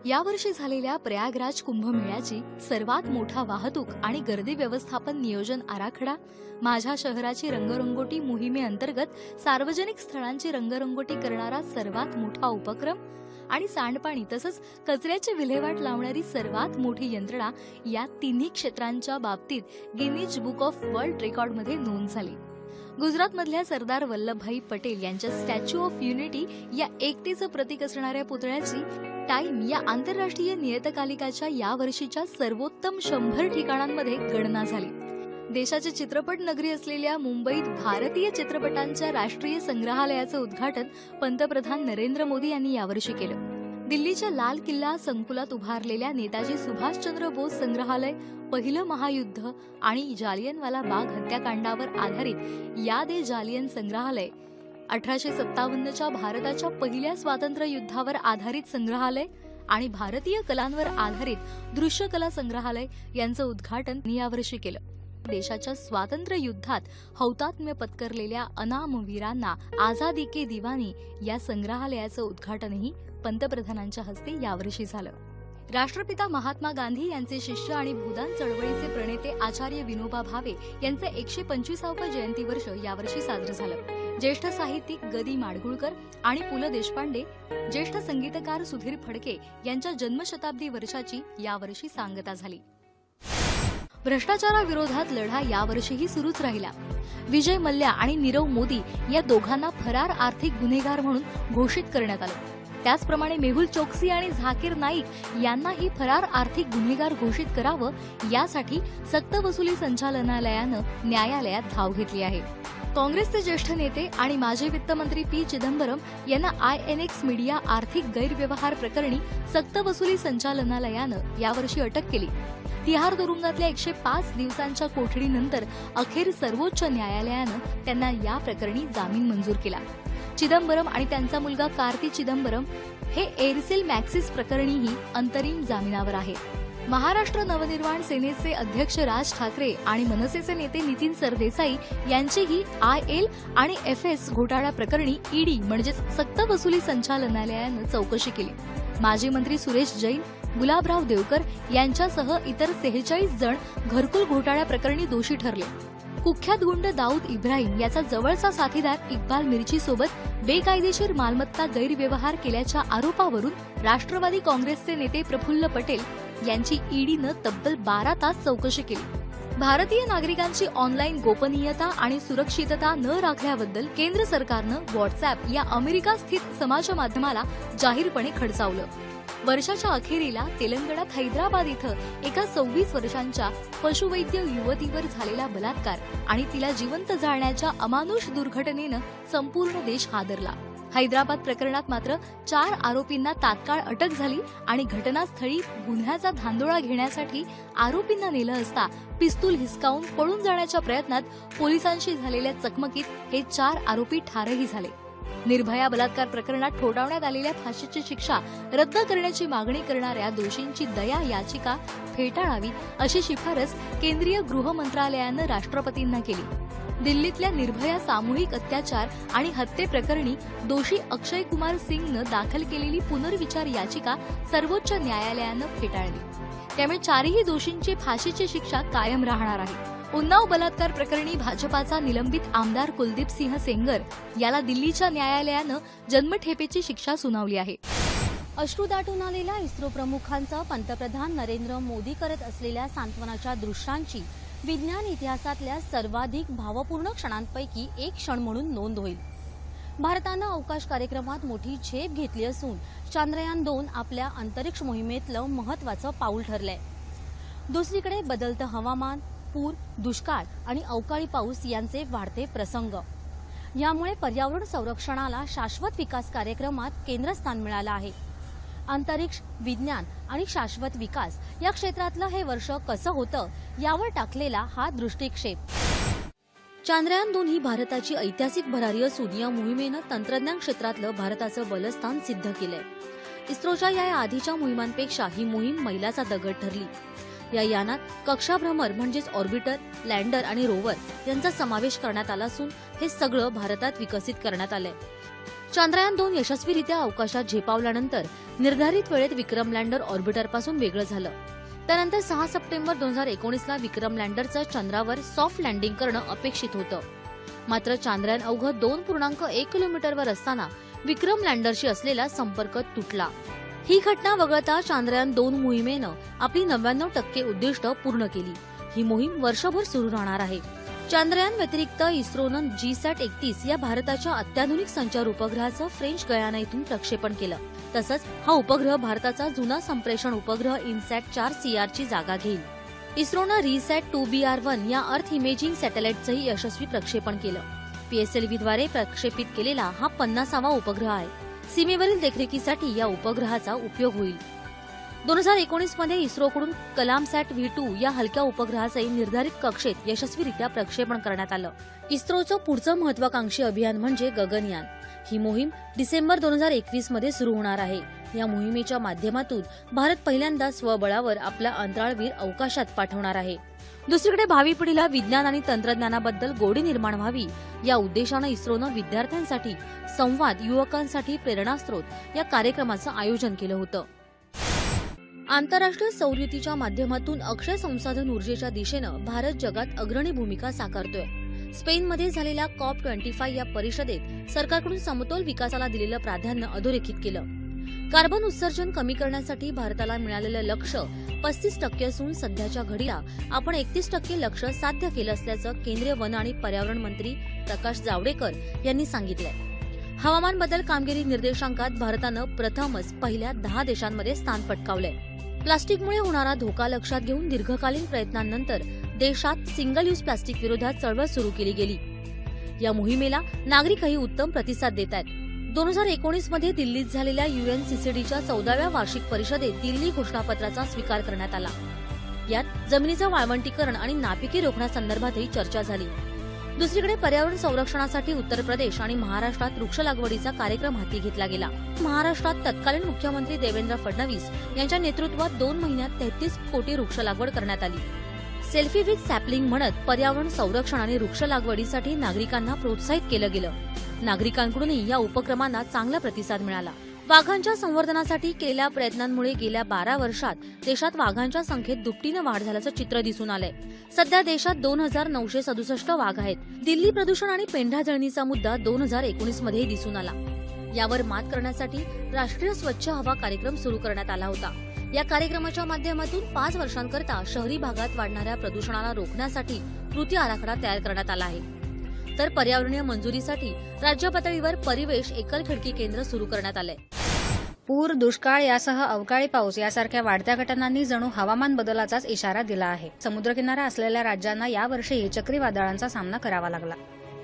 यावर्षी झालेल्या प्रयागराज कुंभमेळ्याची सर्वात मोठा वाहतूक आणि गर्दी व्यवस्थापन नियोजन आराखडा, माझ्या शहराची रंगरंगोटी मोहिमेअंतर्गत सार्वजनिक स्थळांची रंगरंगोटी करणारा सर्वात मोठा उपक्रम आणि सांडपाणी तसंच कचऱ्याची विल्हेवाट लावणारी सर्वात मोठी यंत्रणा या 3 क्षेत्रांच्या बाबतीत गिनीज बुक ऑफ वर्ल्ड रेकॉर्डमध्ये नोंद झाली। गुजरातमधल्या सरदार वल्लभभाई पटेल यांच्या स्टॅच्यू ऑफ युनिटी या एकतेचं प्रतीक असणाऱ्या पुतळ्याची टाइम या आंतरराष्ट्रीय नियतकालिकाच्या यावर्षीच्या सर्वोत्तम 100 ठिकाणांमध्ये गणना झाली। देशाची चित्रपट नगरी असलेल्या मुंबईत भारतीय चित्रपटांच्या राष्ट्रीय संग्रहालयाचं उद्घाटन पंतप्रधान नरेंद्र मोदी यांनी यावर्षी केलं। दिल्लीच्या लाल किल्ला संकुलात उभारलेल्या नेताजी सुभाषचंद्र बोस संग्रहालय, पहिलं महायुद्ध आणि जालियनवाला बाग हत्याकांडावर आधारित याद ए जालियन संग्रहालय, 1857च्या भारताच्या पहिल्या स्वातंत्र्य युद्धावर आधारित संग्रहालय आणि भारतीय कलांवर आधारित दृश्य कला संग्रहालय यांचं उद्घाटन यावर्षी केलं। देशाच्या स्वातंत्र्य युद्धात हौतात्म्य पत्करलेल्या अनाम वीरांना आझादी के दिवानी या संग्रहालयाचं उद्घाटनही पंतप्रधानांच्या हस्ते यावर्षी झालं। राष्ट्रपिता महात्मा गांधी यांचे शिष्य आणि भूदान चळवळीचे प्रणेते आचार्य विनोबा भावे यांचे 125वं जयंती वर्ष यावर्षी साजरं झालं। ज्येष्ठ साहित्यिक गदी माडगुळकर आणि पु ल देशपांडे, ज्येष्ठ संगीतकार सुधीर फडके यांच्या जन्मशताब्दी वर्षाची यावर्षी सांगता झाली। भ्रष्टाचाराविरोधात लढा यावर्षीही सुरूच राहिला। विजय मल्ल्या आणि नीरव मोदी या दोघांना फरार आर्थिक गुन्हेगार म्हणून घोषित करण्यात आलं। त्याचप्रमाणे मेहुल चोक्सी आणि झाकीर नाईक यांनाही फरार आर्थिक गुन्हेगार घोषित करावं यासाठी सक्तवसुली संचालनालयानं न्यायालयात धाव घेतली आहे। काँग्रेसचे ज्येष्ठ नेते आणि माजी वित्तमंत्री पी चिदंबरम यांना INX मीडिया आर्थिक गैरव्यवहार प्रकरणी सक्तवसुली संचालनालयानं यावर्षी अटक केली। तिहार तुरुंगातल्या 105 दिवसांच्या कोठडीनंतर अखेर सर्वोच्च न्यायालयानं त्यांना या प्रकरणी जामीन मंजूर केला। चिदंबरम आणि त्यांचा मुलगा कार्ती चिदंबरम हे एअरसेल मॅक्सिस प्रकरणीही अंतरिम जामिनावर आहेत. महाराष्ट्र नवनिर्माण सेनेचे अध्यक्ष राज ठाकरे आणि मनसेचे नेते नितीन सरदेसाई यांचीही IL आणि FS घोटाळा प्रकरणी ईडी म्हणजेच सक्तवसुली संचालनालयानं चौकशी केली. माजी मंत्री सुरेश जैन, गुलाबराव देवकर यांच्यासह इतर 46 जण घरकुल घोटाळ्या प्रकरणी दोषी ठरले. कुख्यात गुंड दाऊद इब्राहिम याचा जवळचा साथीदार इक्बाल मिर्चीसोबत बेकायदेशीर मालमत्ता गैरव्यवहार केल्याच्या आरोपावरून राष्ट्रवादी काँग्रेसचे नेते प्रफुल्ल पटेल यांची ईडीनं तब्बल 12 तास चौकशी केली. भारतीय नागरिकांची ऑनलाईन गोपनीयता आणि सुरक्षितता न राखल्याबद्दल केंद्र सरकारनं व्हॉट्सअॅप या अमेरिका स्थित समाज माध्यमाला जाहीरपणे खडसावलं. वर्षाच्या अखेरीला तेलंगणात हैदराबाद इथं एका 26 वर्षांच्या पशुवैद्य युवतीवर झालेला बलात्कार आणि तिला जिवंत जाळण्याच्या अमानुष दुर्घटनेनं संपूर्ण देश हादरला. हैदराबाद प्रकरणात मात्र 4 आरोपींना तात्काळ अटक झाली आणि घटनास्थळी गुन्ह्याचा धांदोळा घेण्यासाठी आरोपींना नेलं असता पिस्तूल हिसकावून पळून जाण्याच्या प्रयत्नात पोलिसांशी झालेल्या चकमकीत हे 4 आरोपी ठारही झाले. निर्भया बलात्कार प्रकरणात ठोठावण्यात आलेल्या फाशीची शिक्षा रद्द करण्याची मागणी करणाऱ्या दोषींची दया याचिका फेटाळावी अशी शिफारस केंद्रीय गृह मंत्रालयानं राष्ट्रपतींना केली. दिल्लीतल्या निर्भया सामूहिक अत्याचार आणि हत्येप्रकरणी दोषी अक्षय कुमार सिंगनं दाखल केलेली पुनर्विचार याचिका सर्वोच्च न्यायालयानं फेटाळली. त्यामुळे 4ही दोषींची फाशीची शिक्षा कायम राहणार आहे. उन्नाव बलात्कार प्रकरणी भाजपाचा निलंबित आमदार कुलदीप सिंह सेंगर याला दिल्लीच्या न्यायालयानं जन्मठेपेची शिक्षा सुनावली आहे. अश्रू दाटून आलेल्या इस्रो प्रमुखांचं पंतप्रधान नरेंद्र मोदी करत असलेल्या सांत्वनाच्या दृश्यांची विज्ञान इतिहासातल्या सर्वाधिक भावपूर्ण क्षणांपैकी एक क्षण म्हणून नोंद होईल. भारतानं अवकाश कार्यक्रमात मोठी झेप घेतली असून चांद्रयान-2 आपल्या अंतरिक्ष मोहिमेतलं महत्त्वाचं पाऊल ठरलंय. दुसरीकडे बदलतं हवामान, पूर, दुष्काळ आणि अवकाळी पाऊस यांचे वाढते प्रसंग यामुळे पर्यावरण संरक्षणाला शाश्वत विकास कार्यक्रमात केंद्रस्थान मिळालं आहे. अंतरिक्ष, विज्ञान आणि शाश्वत विकास या क्षेत्रातलं हे वर्ष कसं होतं यावर टाकलेला हा दृष्टिक्षेप. चांद्रयान-2 ही भारताची ऐतिहासिक भरारी असून या मोहिमेनं तंत्रज्ञान क्षेत्रातलं भारताचं बलस्थान सिद्ध केलंय. इस्रोच्या या आधीच्या मोहिमांपेक्षा ही मोहीम मैलाचा दगड ठरली. या यानात कक्षाभ्रमर म्हणजेच ऑर्बिटर, लँडर आणि रोवर यांचा समावेश करण्यात आला असून हे सगळं भारतात विकसित करण्यात आलंय. चांद्रयान-2 यशस्वीरित्या अवकाशात झेपावल्यानंतर निर्धारित वेळेत विक्रम लँडर ऑर्बिटरपासून वेगळं झालं. त्यानंतर 6 सप्टेंबर 2019ला विक्रम लँडरचं चंद्रावर सॉफ्ट लँडिंग करणं अपेक्षित होतं. मात्र चांद्रयान अवघं 2.1 किलोमीटरवर असताना विक्रम लँडरशी असलेला संपर्क तुटला. ही घटना वगळता चांद्रयान-2 मोहिमेनं आपली 99% उद्दिष्ट पूर्ण केली. ही मोहीम वर्षभर सुरू राहणार आहे. चांद्रयान व्यतिरिक्त इस्रोनं GSAT-31 या भारताच्या अत्याधुनिक संचार उपग्रहाचं फ्रेंच गयाना इथून प्रक्षेपण केलं. तसंच हा उपग्रह भारताचा जुना संप्रेषण उपग्रह INSAT-4 ची जागा घेईल. इस्रोनं RISAT-2BR-1 या अर्थ इमेजिंग सॅटेलाइटचंही यशस्वी प्रक्षेपण केलं. PSLVद्वारे प्रक्षेपित केलेला हा 50वा उपग्रह आहे. सीमेवरील देखरेखीसाठी या उपग्रहाचा उपयोग होईल. 2019 मध्ये इस्रोकडून कलामसॅट V2 या हलक्या उपग्रहाचंही निर्धारित कक्षेत यशस्वीरित्या प्रक्षेपण करण्यात आलं. इस्रोचं पुढचं महत्वाकांक्षी अभियान म्हणजे गगनयान. ही मोहीम डिसेंबर 2021 मध्ये सुरू होणार आहे. या मोहिमेच्या माध्यमातून भारत पहिल्यांदा स्वबळावर आपला अंतराळवीर अवकाशात पाठवणार आहे. दुसरीकडे भावी पिढीला विज्ञान आणि तंत्रज्ञानाबद्दल गोडी निर्माण व्हावी या उद्देशानं इस्रोनं विद्यार्थ्यांसाठी संवाद, युवकांसाठी प्रेरणास्त्रोत या कार्यक्रमाचं आयोजन केलं होतं. आंतरराष्ट्रीय सौर युतीच्या माध्यमातून अक्षय संसाधन ऊर्जेच्या दिशेनं भारत जगात अग्रणी भूमिका साकारतोय. स्पेनमध्ये झालेल्या COP25 या परिषदेत सरकारकडून समतोल विकासाला दिलेलं प्राधान्य अधोरेखित केलं. कार्बन उत्सर्जन कमी करण्यासाठी भारताला मिळालेलं लक्ष्य 35% असून सध्याच्या घडीला आपण 31% लक्ष्य साध्य केलं असल्याचं केंद्रीय वन आणि पर्यावरण मंत्री प्रकाश जावडेकर यांनी सांगितलंय. हवामान बदल कामगिरी निर्देशांकात भारतानं प्रथमच पहिल्या 10 देशांमध्ये स्थान पटकावलंय. प्लास्टिकमुळे होणारा धोका लक्षात घेऊन दीर्घकालीन प्रयत्नांनंतर देशात सिंगल यूज प्लास्टिक विरोधात चळवळ सुरू केली गेली. या मोहिमेला नागरिकही उत्तम प्रतिसाद देत आहेत. 2019 मध्ये दिल्लीत झालेल्या UNCCDच्या 14व्या वार्षिक परिषदेत दिल्ली घोषणापत्राचा स्वीकार करण्यात आला. यात जमिनीचं वाळवंटीकरण आणि नापिकी रोखण्यासंदर्भातही चर्चा झाली. दुसरीकडे पर्यावरण संरक्षणासाठी उत्तर प्रदेश आणि महाराष्ट्रात वृक्ष लागवडीचा कार्यक्रम हाती घेतला गेला. महाराष्ट्रात तत्कालीन मुख्यमंत्री देवेंद्र फडणवीस यांच्या नेतृत्वात 2 महिन्यात 33 कोटी वृक्ष लागवड करण्यात आली. सेल्फी विथ सॅपलिंग म्हणत पर्यावरण संरक्षण आणि वृक्ष लागवडीसाठी नागरिकांना प्रोत्साहित केलं गेलं. नागरिकांकडूनही या उपक्रमांना चांगला प्रतिसाद मिळाला. वाघांच्या संवर्धनासाठी केलेल्या प्रयत्नांमुळे गेल्या 12 वर्षात देशात वाघांच्या संख्येत दुपटीनं वाढ झाल्याचं चित्र दिसून आलंय. सध्या देशात 2967 वाघ आहेत. दिल्ली प्रदूषण आणि पेंढा जळणीचा मुद्दा 2019 मध्येही दिसून आला. यावर मात करण्यासाठी राष्ट्रीय स्वच्छ हवा कार्यक्रम सुरू करण्यात आला होता. या कार्यक्रमाच्या माध्यमातून 5 वर्षांकरता शहरी भागात वाढणाऱ्या प्रदूषणाला रोखण्यासाठी कृती आराखडा तयार करण्यात आला आहे. तर पर्यावरणीय मंजुरीसाठी राज्य पातळीवर परिवेश एकल खिडकी केंद्र सुरू करण्यात आलंय. पूर, दुष्काळ यासह अवकाळी पाऊस यासारख्या वाढत्या घटनांनी जणू हवामान बदलाचाच इशारा दिला आहे. समुद्रकिनारा असलेल्या राज्यांना यावर्षीही चक्रीवादळांचा सामना करावा लागला.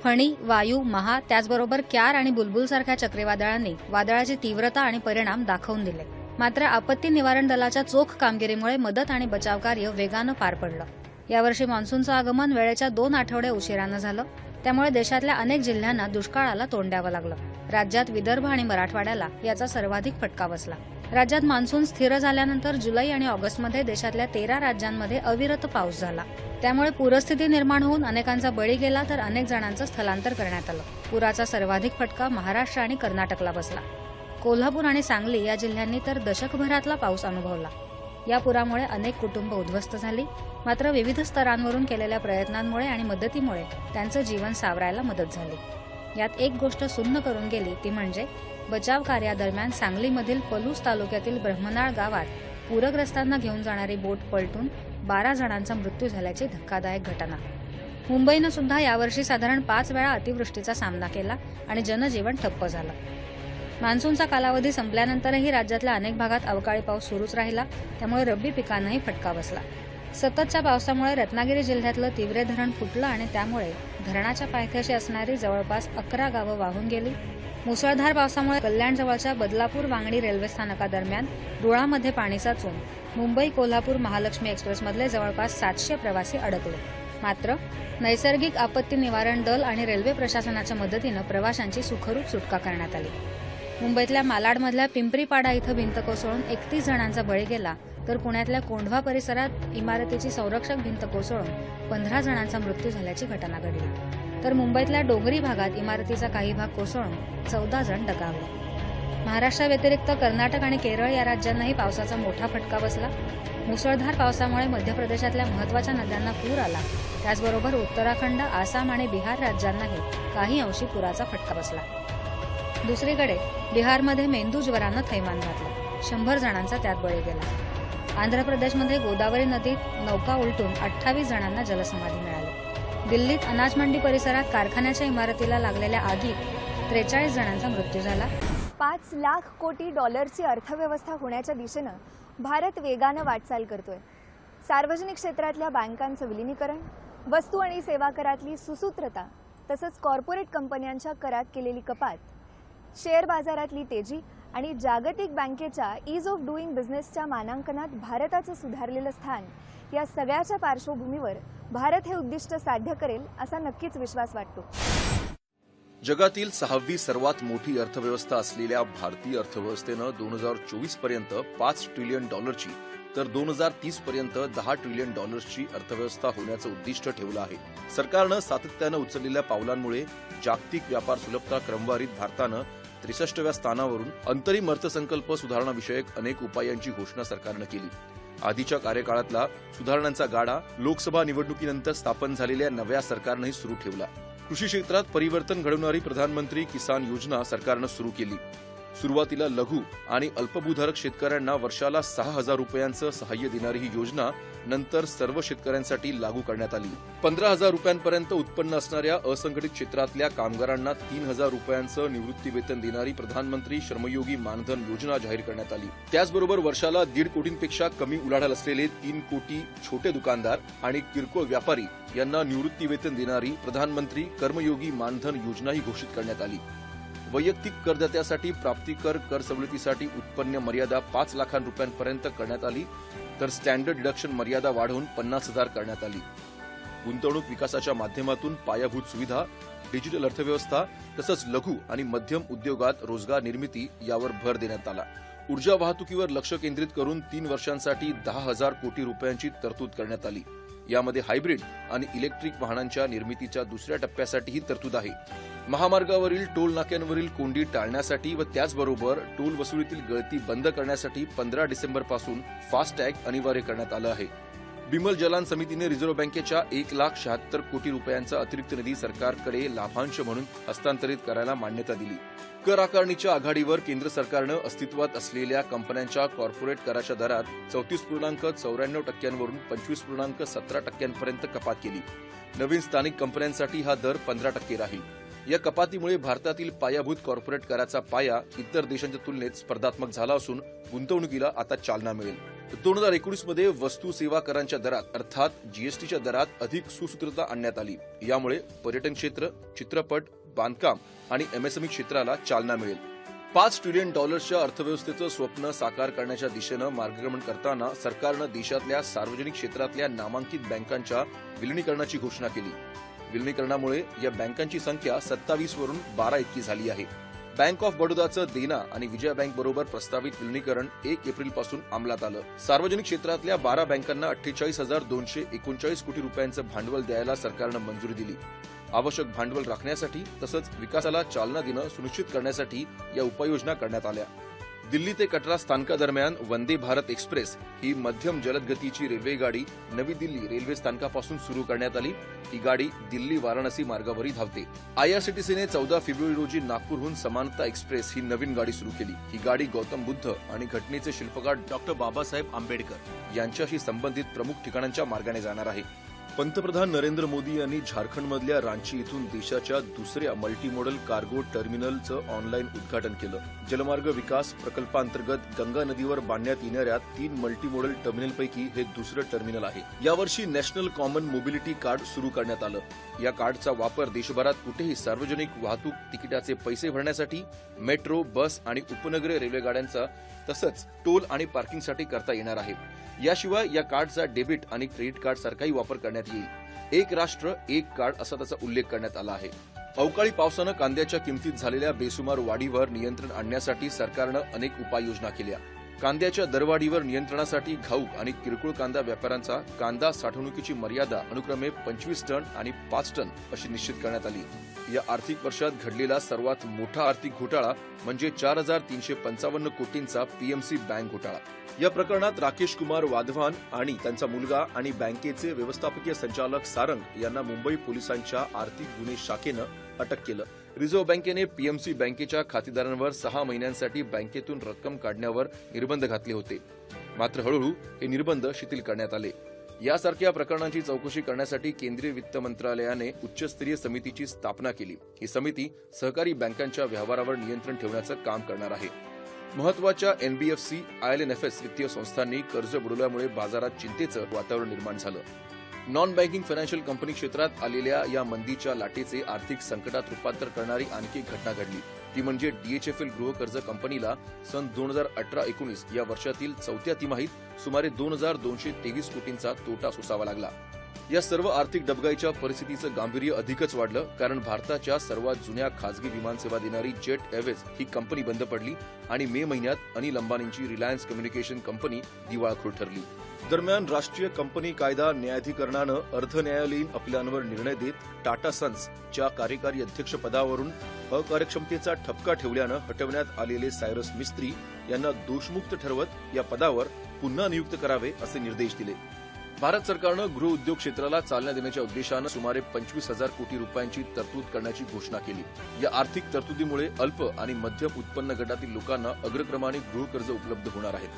फणी, वायू, महा त्याचबरोबर क्यार आणि बुलबुल सारख्या चक्रीवादळांनी वादळाची तीव्रता आणि परिणाम दाखवून दिले. मात्र आपत्ती निवारण दलाच्या चोख कामगिरीमुळे मदत आणि बचाव कार्य वेगानं पार पडलं. यावर्षी मान्सूनचं आगमन वेळेच्या 2 आठवडे उशिरानं झालं. त्यामुळे देशातल्या अनेक जिल्ह्यांना दुष्काळाला तोंड द्यावं लागलं. राज्यात विदर्भ आणि मराठवाड्याला याचा सर्वाधिक फटका बसला. राज्यात मान्सून स्थिर झाल्यानंतर जुलै आणि ऑगस्टमध्ये देशातल्या 13 राज्यांमध्ये अविरत पाऊस झाला. त्यामुळे पूरस्थिती निर्माण होऊन अनेकांचा बळी गेला तर अनेक जणांचं स्थलांतर करण्यात आलं. पुराचा सर्वाधिक फटका महाराष्ट्र आणि कर्नाटकला बसला. कोल्हापूर आणि सांगली या जिल्ह्यांनी तर दशकभरातला पाऊस अनुभवला. या पुरामुळे अनेक कुटुंब उद्ध्वस्त झाली. मात्र विविध स्तरांवरून केलेल्या प्रयत्नांमुळे आणि मदतीमुळे त्यांचं जीवन सावरायला मदत झाली. यात एक गोष्ट सुन्न करून गेली ती म्हणजे बचाव कार्यादरम्यान सांगलीमधील पलूस तालुक्यातील ब्रह्मनाळ गावात पूरग्रस्तांना घेऊन जाणारी बोट पलटून 12 जणांचा मृत्यू झाल्याची धक्कादायक घटना. मुंबईनं सुद्धा यावर्षी साधारण 5 वेळा अतिवृष्टीचा सामना केला आणि जनजीवन ठप्प झालं. मान्सूनचा कालावधी संपल्यानंतरही राज्यातल्या अनेक भागात अवकाळी पाऊस सुरूच राहिला. त्यामुळे रब्बी पिकांनाही फटका बसला. सततच्या पावसामुळे रत्नागिरी जिल्ह्यातलं तिवरे धरण फुटलं आणि त्यामुळे धरणाच्या पायथ्याशी असणारी जवळपास 11 गावं वाहून गेली. मुसळधार पावसामुळे कल्याणजवळच्या बदलापूर वांगणी रेल्वे स्थानकादरम्यान रुळामध्ये पाणी साचून मुंबई कोल्हापूर महालक्ष्मी एक्सप्रेसमधले जवळपास 700 प्रवासी अडकले. मात्र नैसर्गिक आपत्ती निवारण दल आणि रेल्वे प्रशासनाच्या मदतीनं प्रवाशांची सुखरूप सुटका करण्यात आली. मुंबईतल्या मालाडमधल्या पिंपरीपाडा इथं भिंत कोसळून 31 जणांचा बळी गेला तर पुण्यातल्या कोंढवा परिसरात इमारतीची संरक्षक भिंत कोसळून 15 जणांचा मृत्यू झाल्याची घटना घडली. तर मुंबईतल्या डोंगरी भागात इमारतीचा काही भाग कोसळून 14 जण दगावले. महाराष्ट्राव्यतिरिक्त कर्नाटक आणि केरळ या राज्यांनाही पावसाचा मोठा फटका बसला. मुसळधार पावसामुळे मध्य प्रदेशातल्या महत्त्वाच्या नद्यांना पूर आला. त्याचबरोबर उत्तराखंड, आसाम आणि बिहार राज्यांनाही काही अंशी पुराचा फटका बसला. दुसरीकडे बिहारमध्ये मेंदू ज्वरानं थैमान घातलं. 100 जणांचा त्यात बळी गेला. आंध्र प्रदेशमध्ये गोदावरी नदीत नौका उलटून 28 जणांना जलसमाधी मिळाली. दिल्लीत अनाज मंडी परिसरात कारखान्याच्या इमारतीला लागलेल्या आगीत 43 जणांचा मृत्यू झाला. 5 लाख कोटी डॉलरची अर्थव्यवस्था होण्याच्या दिशेनं भारत वेगानं वाटचाल करतोय. सार्वजनिक क्षेत्रातल्या बँकांचं विलिनीकरण, वस्तू आणि सेवा करातली सुसूत्रता तसंच कॉर्पोरेट कंपन्यांच्या करात केलेली कपात, शेअर बाजारातली तेजी आणि जागतिक बँकेच्या ईज ऑफ डुईंग बिझनेसच्या मानांकनात भारताचं सुधारलेलं स्थान या सगळ्याच्या पार्श्वभूमीवर भारत हे उद्दिष्ट साध्य करेल असा नक्कीच विश्वास वाटतो. जगातील 6वी सर्वात मोठी अर्थव्यवस्था असलेल्या भारतीय अर्थव्यवस्थेनं 2024 पर्यंत $5 ट्रिलियन तर 2030 पर्यंत $10 ट्रिलियन अर्थव्यवस्था होण्याचं उद्दिष्ट ठेवलं आहे. सरकारनं सातत्यानं उचललेल्या पावलांमुळे जागतिक व्यापार सुलभता क्रमवारीत भारतानं 63व्या स्थानावरून अंतरिम अर्थसंकल्प सुधारणाविषयक अनेक उपायांची घोषणा सरकारनं केली. आधीच्या कार्यकाळातला सुधारणांचा गाडा लोकसभा निवडणुकीनंतर स्थापन झालेल्या नव्या सरकारनंही सुरू ठेवला. कृषी क्षेत्रात परिवर्तन घडवणारी प्रधानमंत्री किसान योजना सरकारनं सुरू केली. सुरुवातीला लघु आणि अल्पभूधारक शेतकऱ्यांना वर्षाला 6,000 रुपयांचं सहाय्य देणारी ही योजना नंतर सर्व शेतकऱ्यांसाठी लागू करण्यात आली. 15,000 रुपयांपर्यंत उत्पन्न असणाऱ्या असंघटित क्षेत्रातल्या कामगारांना 3,000 रुपयांचं निवृत्ती वेतन देणारी प्रधानमंत्री श्रमयोगी मानधन योजना जाहीर करण्यात आली. त्याचबरोबर वर्षाला 1.5 कोटींपेक्षा कमी उलाढाल असलेले 3 कोटी छोटे दुकानदार आणि किरकोळ व्यापारी यांना निवृत्ती वेतन देणारी प्रधानमंत्री कर्मयोगी मानधन योजनाही घोषित करण्यात आली. वैयक्तिक करदात्यासाठी प्राप्तिकर कर सवलतीसाठी उत्पन्न मर्यादा 5 लाख रुपयांपर्यंत करण्यात आली तर स्टँडर्ड डिडक्शन मर्यादा वाढवून 50,000 करण्यात आली. गुंतवणूक विकासाच्या माध्यमातून पायाभूत सुविधा, डिजिटल अर्थव्यवस्था तसंच लघु आणि मध्यम उद्योगात रोजगार निर्मिती यावर भर देण्यात आला. ऊर्जा वाहतुकीवर लक्ष केंद्रित करून 3 वर्षांसाठी 10,000 कोटी रुपयांची तरतूद करण्यात आली. यामध्ये हायब्रिड आणि इलेक्ट्रिक वाहनांच्या निर्मितीच्या दुसऱ्या टप्प्यासाठीही तरतूद आहे. महामार्गावरील टोल नाक्यांवरील कोंडी टाळण्यासाठी व त्याचबरोबर टोल वसुलीतील गळती बंद करण्यासाठी 15 डिसेंबरपासून फास्टॅग अनिवार्य करण्यात आलं आहे. बिमल जलान समितीने रिझर्व्ह बँकेच्या 1,76,00,000 कोटी रुपयांचा अतिरिक्त निधी सरकारकडे लाभांश म्हणून हस्तांतरित करायला मान्यता दिली. कर आकारणीच्या आघाडीवर केंद्र सरकारनं अस्तित्वात असलेल्या कंपन्यांच्या कॉर्पोरेट कराच्या दरात 34.94% वरून 25.17% कपात केली. नवीन स्थानिक कंपन्यांसाठी हा दर 15% राहील. या कपातीमुळे भारतातील पायाभूत कॉर्पोरेट कराचा पाया इतर देशांच्या तुलनेत स्पर्धात्मक झाला असून गुंतवणुकीला आता चालना मिळेल. 2019 मध्ये वस्तू सेवा करांच्या दरात अर्थात जीएसटीच्या दरात अधिक सुसूत्रता आणण्यात आली. यामुळे पर्यटन क्षेत्र, चित्रपट, बांधकाम आणि एमएसएमई क्षेत्राला चालना मिळेल. $5 ट्रिलियन अर्थव्यवस्थेचं स्वप्न साकार करण्याच्या दिशेनं मार्गक्रमण करताना सरकारनं देशातल्या सार्वजनिक क्षेत्रातल्या नामांकित बँकांच्या विलिनीकरणाची घोषणा केली. विलिनीकरणामुळे या बँकांची संख्या 27 वरून 12 इतकी झाली आहे. बँक ऑफ बडोदाचं देना आणि विजया बँक बरोबर प्रस्तावित विलिनीकरण 1 एप्रिलपासून अंमलात आलं. सार्वजनिक क्षेत्रातल्या 12 बँकांना 48,239 कोटी रुपयांचं भांडवल द्यायला सरकारनं मंजुरी दिली. आवश्यक भांडवल राखण्यासाठी तसंच विकासाला चालना देणं सुनिश्चित करण्यासाठी या उपाययोजना करण्यात आल्या. दिल्ली ते कटरा स्थानकादरम्यान वंदे भारत एक्सप्रेस ही मध्यम जलदगतीची रेल्वे गाडी नवी दिल्ली रेल्वे स्थानकापासून सुरू करण्यात आली. ही गाडी दिल्ली वाराणसी मार्गावरही धावते. आयआरसीटीसीने 14 फेब्रुवारी रोजी नागपूरहून समानता एक्सप्रेस ही नवीन गाडी सुरू केली. ही गाडी गौतम बुद्ध आणि घटनेचे शिल्पकार डॉक्टर बाबासाहेब आंबेडकर यांच्याशी संबंधित प्रमुख ठिकाणांच्या मार्गाने जाणार आहे. पंतप्रधान नरेंद्र मोदी यांनी झारखंडमधल्या रांची इथून देशाच्या दुसऱ्या मल्टीमॉडल कार्गो टर्मिनलचं ऑनलाईन उद्घाटन केलं. जलमार्ग विकास प्रकल्पांतर्गत गंगा नदीवर बांधण्यात येणाऱ्या 3 मल्टीमॉडल टर्मिनलपैकी हे दुसरं टर्मिनल आहे. यावर्षी नॅशनल कॉमन मोबिलिटी कार्ड सुरू करण्यात आलं. या कार्डचा वापर देशभरात कुठेही सार्वजनिक वाहतूक तिकिटाचे पैसे भरण्यासाठी, मेट्रो, बस आणि उपनगरीय रेल्वेगाड्यांचा तसंच टोल आणि पार्किंगसाठी करता येणार आहे. याशिवाय या कार्डचा डेबिट आणि क्रेडिट कार्ड सारखाही वापर करण्यात येईल. एक राष्ट्र एक कार्ड असा त्याचा उल्लेख करण्यात आला आहे. अवकाळी पावसानं कांद्याच्या किमतीत झालेल्या बेसुमार वाढीवर नियंत्रण आणण्यासाठी सरकारनं अनेक उपाययोजना केल्या. कांद्याच्या दरवाढीवर नियंत्रणासाठी घाऊक आणि किरकोळ कांदा व्यापाऱ्यांचा कांदा साठवणुकीची मर्यादा अनुक्रमे 25 टन आणि 5 टन अशी निश्चित करण्यात आली. या आर्थिक वर्षात घडलेला सर्वात मोठा आर्थिक घोटाळा म्हणजे 4,355 कोटींचा पीएमसी बँक घोटाळा. या प्रकरणात राकेश कुमार वाधवान आणि त्यांचा मुलगा आणि बँकेचे व्यवस्थापकीय संचालक सारंग यांना मुंबई पोलिसांच्या आर्थिक गुन्हे शाखेनं अटक केलं. रिझर्व्ह बँकेने पीएमसी बँकेच्या खातेदारांवर 6 महिन्यांसाठी बँकेतून रक्कम काढण्यावर निर्बंध घातले होते. मात्र हळूहळू हे निर्बंध शिथिल करण्यात आले. यासारख्या प्रकरणांची चौकशी करण्यासाठी केंद्रीय वित्त मंत्रालयाने उच्चस्तरीय समितीची स्थापना केली. ही समिती सहकारी बँकांच्या व्यवहारावर नियंत्रण ठेवण्याचं काम करणार आहे. महत्वाच्या एनबीएफसी, आयएलएनएफएस वित्तीय संस्थांनी कर्ज बुडवल्यामुळे बाजारात चिंतेचं वातावरण निर्माण झालं. नॉन बँकिंग फायनान्शियल कंपनी क्षेत्रात आलेल्या या मंदीच्या लाटेचे आर्थिक संकटात रूपांतर करणारी आणखी एक घटना घडली. ती म्हणजे डीएचएफएल गृहकर्ज कंपनीला सन 2018-19 या वर्षातील 4थ्या तिमाहीत सुमारे 2,223 कोटींचा तोटा सोसावा लागला. या सर्व आर्थिक डबघाईच्या परिस्थितीचं गांभीर्य अधिकच वाढलं, कारण भारताच्या सर्वात जुन्या खासगी विमानसेवा देणारी जेट एअरवेज ही कंपनी बंद पडली आणि मे महिन्यात अनिल अंबानींची रिलायन्स कम्युनिकेशन कंपनी दिवाळखोर ठरली. दरम्यान राष्ट्रीय कंपनी कायदा न्यायाधिकरणानं अर्धन्यायालयीन अपीलांवर निर्णय देत टाटा सन्सच्या कार्यकारी अध्यक्ष पदावरून अकार्यक्षमतेचा ठपका ठेवल्यानं हटवण्यात आलेले सायरस मिस्त्री यांना दोषमुक्त ठरवत या पदावर पुन्हा नियुक्त करावे असे निर्देश दिले. भारत सरकारनं गृह उद्योग क्षेत्राला चालना देण्याच्या उद्देशानं सुमारे 25,000 कोटी रुपयांची तरतूद करण्याची घोषणा केली. या आर्थिक तरतुदीमुळे अल्प आणि मध्यम उत्पन्न गटातील लोकांना अग्रक्रमाने गृहकर्ज उपलब्ध होणार आहेत.